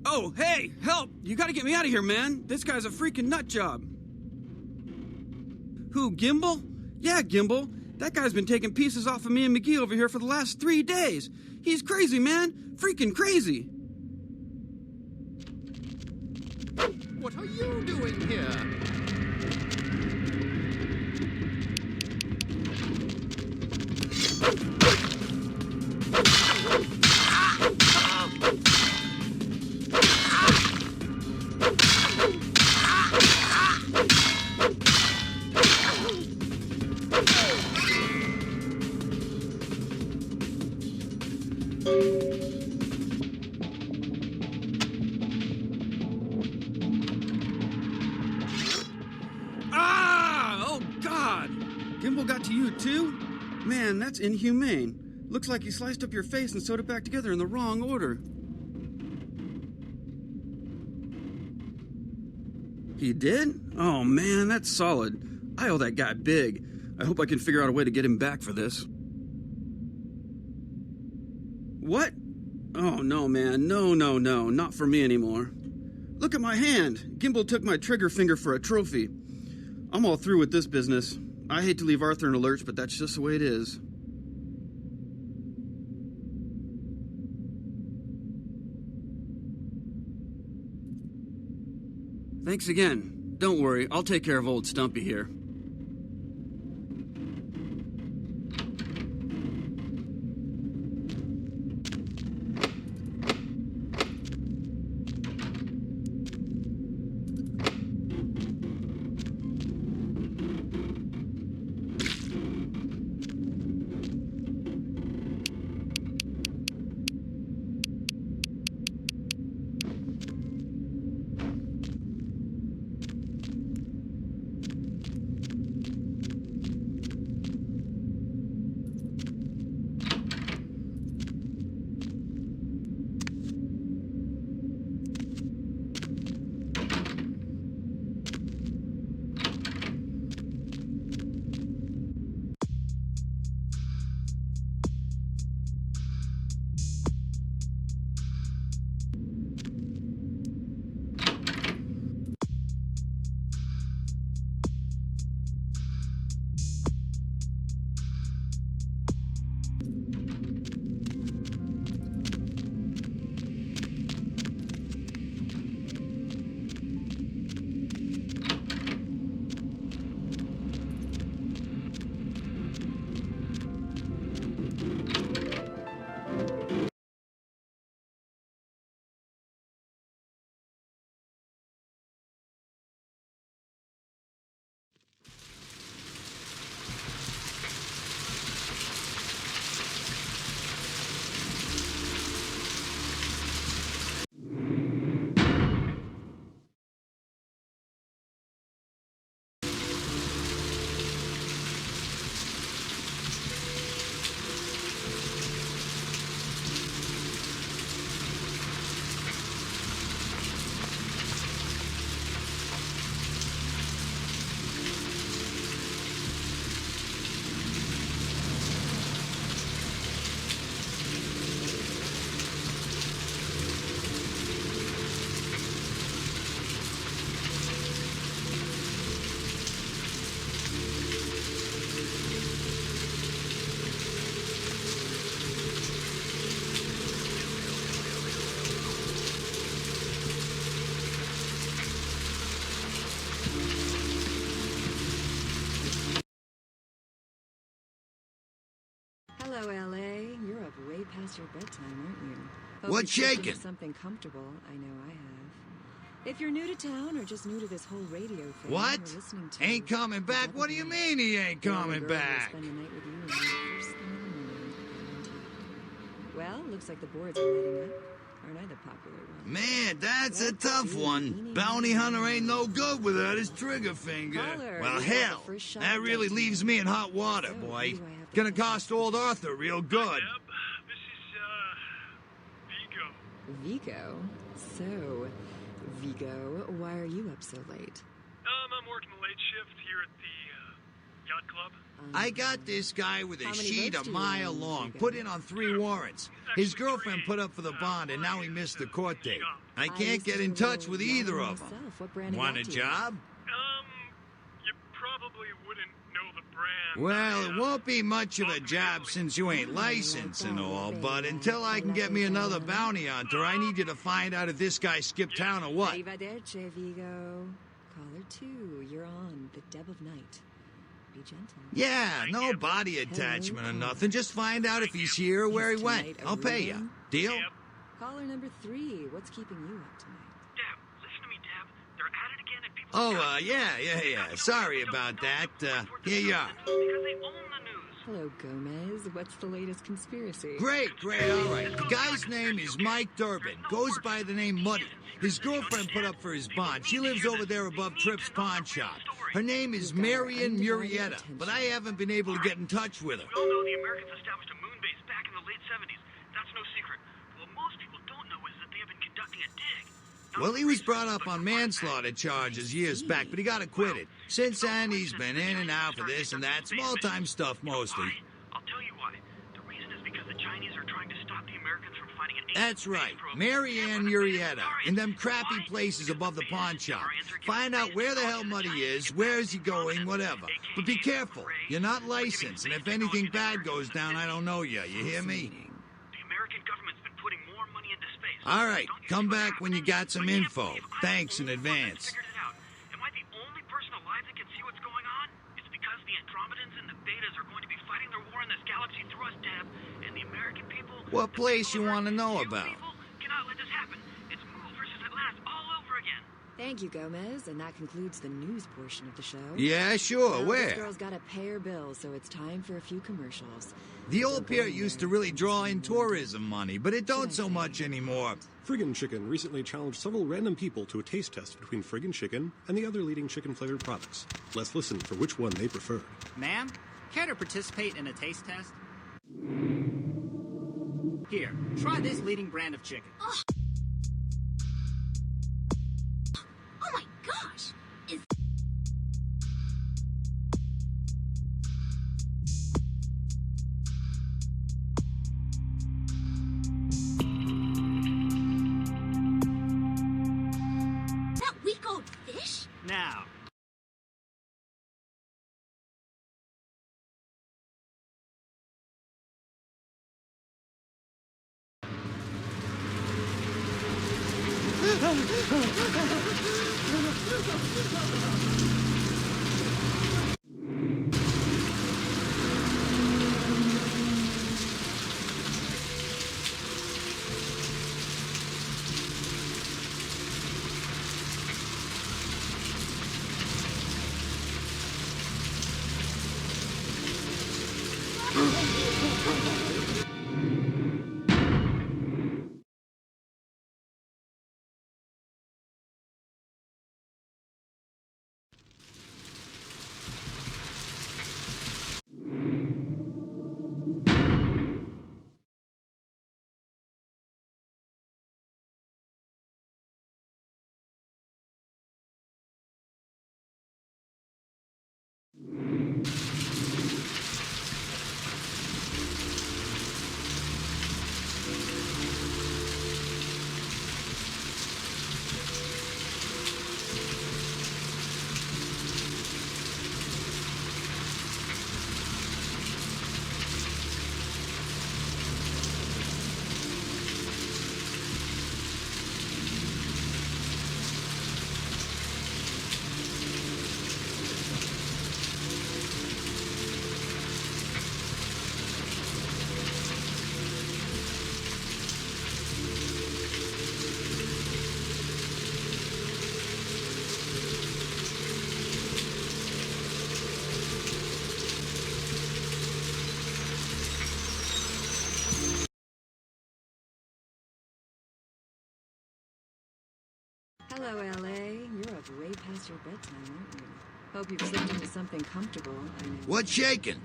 Oh, hey, help! You gotta get me out of here, man. This guy's a freaking nut job. Who, Gimbal? Yeah, Gimbal. That guy's been taking pieces off of me and McGee over here for the last 3 days. He's crazy, man. Freaking crazy. What are you doing here? Man, that's inhumane. Looks like he sliced up your face and sewed it back together in the wrong order. He did? Oh man, that's solid. I owe that guy big. I hope I can figure out a way to get him back for this. What? Oh no, man. No, not for me anymore. Look at my hand. Gimbal took my trigger finger for a trophy. I'm all through with this business. I hate to leave Arthur in a lurch, but that's just the way it is. Thanks again. Don't worry, I'll take care of old Stumpy here. Hello, L.A. You're up way past your bedtime, aren't you? Hope What's you're sleeping shaking? with something comfortable. I know I have. If you're new to town or just new to this whole radio thing, What? we're listening to Ain't coming back? What do you mean he ain't coming back? Spend the night with you and then first thing in the morning. Well, looks like the boards are lighting up. Aren't I the popular one? Man, that's a tough one. Bounty hunter ain't no good without his trigger finger. Caller, Well, we hell, got the first shot that really dead leaves me in hot water, So, boy. who do I have to Gonna contact? cost old Arthur real good. This is, Vigo. Vigo? So, Vigo, why are you up so late? I'm working the late shift here at the Yacht club? I got this guy with a sheet a mile long, put in on 3 warrants. His girlfriend put up for the bond, and now he missed the court date. I can't get in touch with either of them. Want a job? You probably wouldn't know the brand. Well, it won't be much of a job since you ain't licensed and all, but until I can get me another bounty hunter, I need you to find out if this guy skipped town or what. Arrivederci, Vigo. Caller 2, you're on the Deb of Night. Be gentle. Yeah, no body attachment or nothing. Just find out if he's here or where he went. I'll pay you. Deal? Caller number 3, what's keeping you up tonight? Deb, listen to me, Deb. They're at it again and people... Oh, yeah. Sorry about that. Here you are. Because they own the news. Hello, Gomez. What's the latest conspiracy? Great, all right. The guy's name is Mike Durbin. Goes by the name Muddy. His girlfriend put up for his bond. She lives over there above Tripp's pawn shop. Her name is Marion Murrieta, but I haven't been able to get in touch with her. We all know the Americans established a moon base back in the late 70s. That's no secret. What most people don't know is that they have been conducting a dig. Well, he was brought up on manslaughter charges years back, but he got acquitted. Since then, he's been in and out for this and that, small-time stuff mostly. I'll tell you why. The reason is because the Chinese are trying to stop the Americans from finding an... That's right, Marianne Murrieta, in them crappy places above the pawn shop. Find out where the hell Muddy is, where is he going, whatever. But be careful, you're not licensed, and if anything bad goes down, I don't know you hear me? The American government's been putting more money into space. All right, come back when you got some info. Thanks in advance. Am I the only person alive that can see what's going on? It's because the Andromedans and the Betas are going to be fighting their war in this galaxy through us, Deb, and the American people... What place you want to know about? Cannot let this happen. It's Mool versus Atlantis all over again. Thank you, Gomez, and that concludes the news portion of the show. Yeah, sure, Now, where? This girl's got to pay her bills, so it's time for a few commercials. The old pier used to really draw in tourism money, but it don't so much anymore. Friggin' Chicken recently challenged several random people to a taste test between Friggin' Chicken and the other leading chicken-flavored products. Let's listen for which one they preferred. Ma'am, care to participate in a taste test? Here, try this leading brand of chicken. Oh my gosh! That week-old fish? Now, Hello, LA. You're up way past your bedtime, aren't you? Hope you've slipped into something comfortable. What's shaking?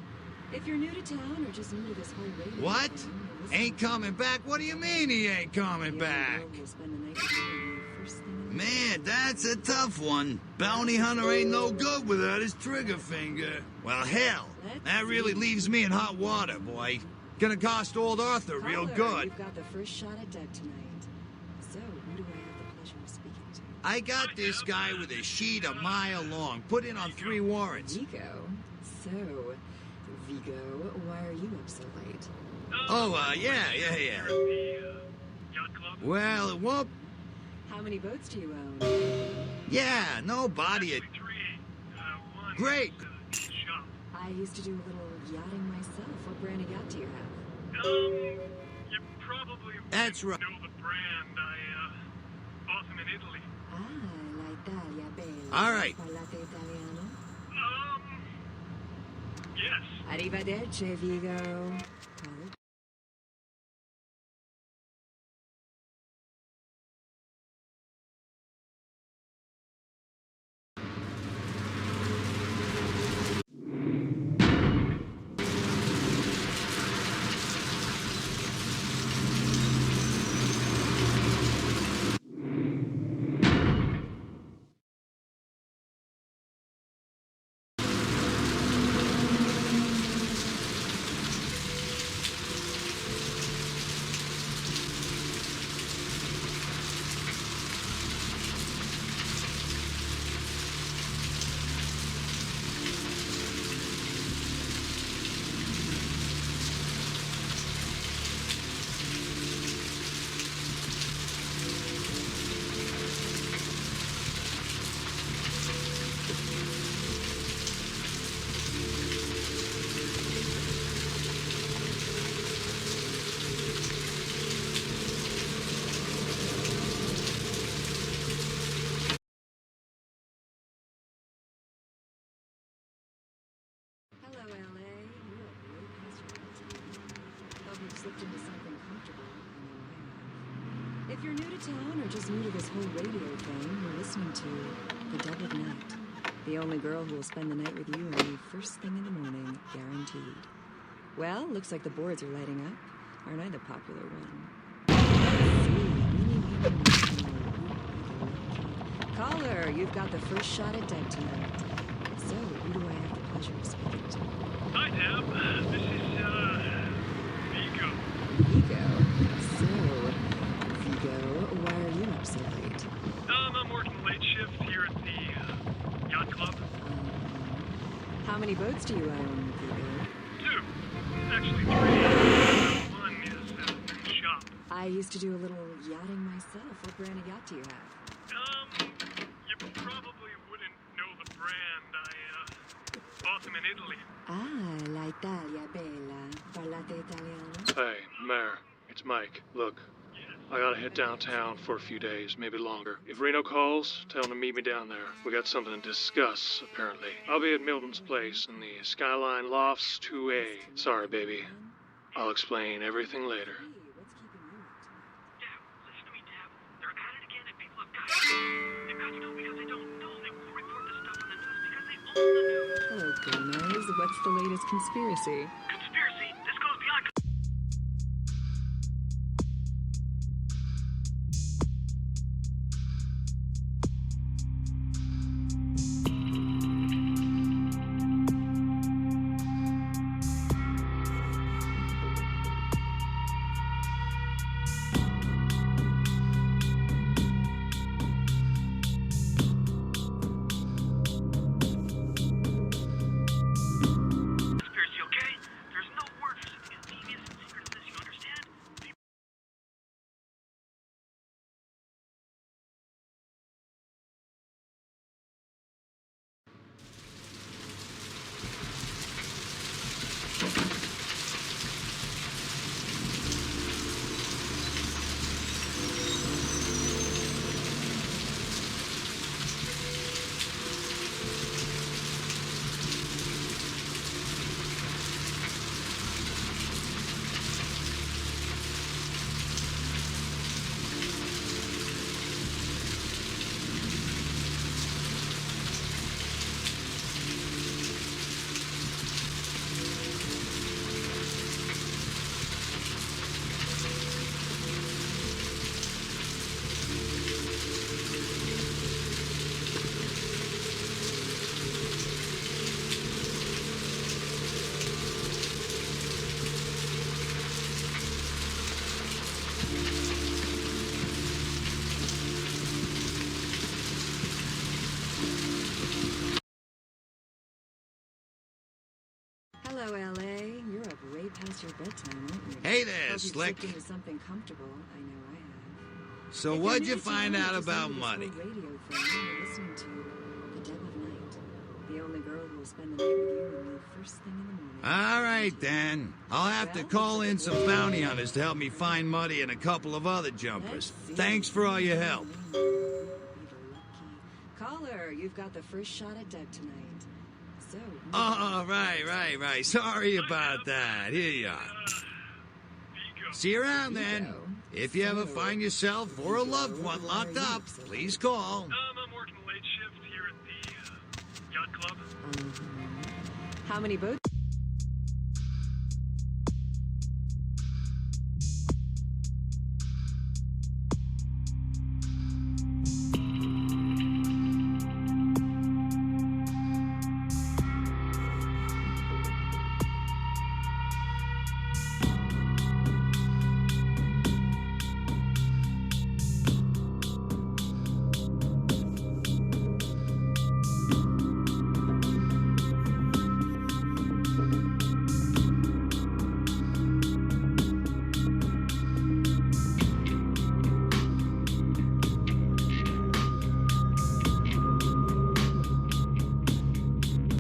If you're new to town or just new to this whole radio What? thing, Ain't coming back? What do you mean he ain't coming back? We'll spend the night with you first thing in the Man, that's a tough one. Bounty hunter ain't no good without his trigger finger. Well, hell, that really leaves me in hot water, boy. Gonna cost old Arthur real good. You've got the first shot at Doug tonight. So, who do I have the pleasure of speaking to? I got this guy with a sheet a mile long, put in on 3 warrants. Vigo. So, Vigo, why are you up so late? Oh, yeah. Well, it won't... How many boats do you own? Yeah, no body. Great. I used to do a little yachting myself. What brand of yacht do you have? You probably That's right. know the brand. I bought them in Italy. Ah, la Italia bella. All right. Parlate italiano? Yes. Arrivederci, Vigo. Hello, LA. You're way past your bedtime. Hope you've slipped into something comfortable. I know I have. If you're new to town or just new to this whole radio thing, you're listening to The Doubled Night. The only girl who will spend the night with you and me first thing in the morning, guaranteed. Well, looks like the boards are lighting up. Aren't I the popular one? Caller, you've got the first shot at Doug tonight. So, who do I have the pleasure of speaking to? Hi, Deb. This is, Vigo. Vigo? So, Vigo, why are you up so late? I'm working late shift here at the, yacht club. How many boats do you own, Vigo? 2. Actually 3. One is, in the shop. I used to do a little yachting myself. What brand of yacht do you have? You probably wouldn't know the brand. I, bought them in Italy. Ah, la Italia bella. Parlate italiano? Hey, Mayor, it's Mike. Look, I gotta head downtown for a few days, maybe longer. If Reno calls, tell him to meet me down there. We got something to discuss, apparently. I'll be at Milton's place in the Skyline Lofts 2A. Sorry, baby. I'll explain everything later. Hello, Gomez. What's the latest conspiracy? Conspiracy? This goes beyond... Slick. Slipped into something comfortable. I know I have. So If you're what'd new you to find town, out just about listen to this money? whole radio thing you're listening to the dead of night. The only girl who will spend the night with you and leave first thing in the morning. All right, then. I'll have to call in some bounty hunters to help me find Muddy and a couple of other jumpers. Thanks for all your help. Caller, you've got the first shot at Deb tonight. So. Oh, right. Sorry about that. Here you are. See you around then. If you ever find yourself or a loved one locked up, please call. I'm working the late shift here at the yacht club. How many boats?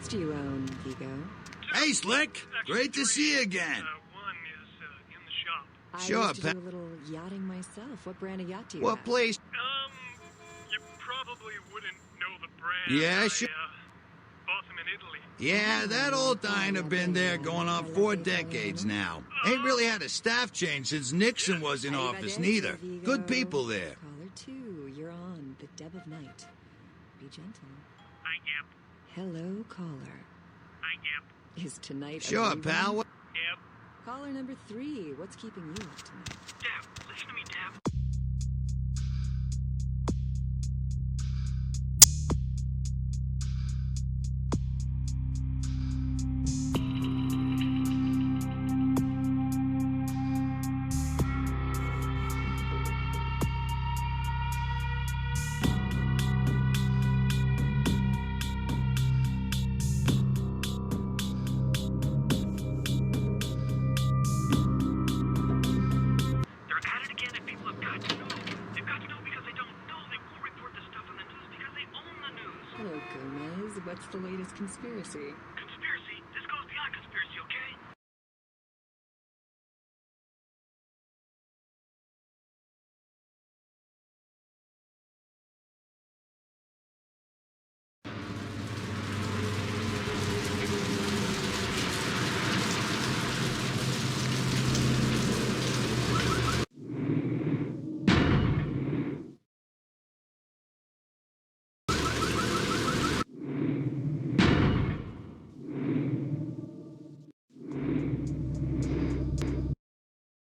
Do you own, Vigo? Hey, Slick. Great to see you again. One is in the shop. I Sure, used to do a little yachting myself. What brand of yacht do you What have? place? You probably wouldn't know the brand. Yeah, sure. Bought them in Italy. Yeah, that old diner been there going on 4 decades now. Ain't really had a staff change since Nixon was in office, neither. Good people there. Caller 2, you're on the Deb of Night. Be gentle. I am. Hello, caller. I am. Is tonight a Sure, rerun? pal. Yep. Caller number 3, what's keeping you up tonight? Deb, listen to me, Deb. Hello, Gomez. What's the latest conspiracy?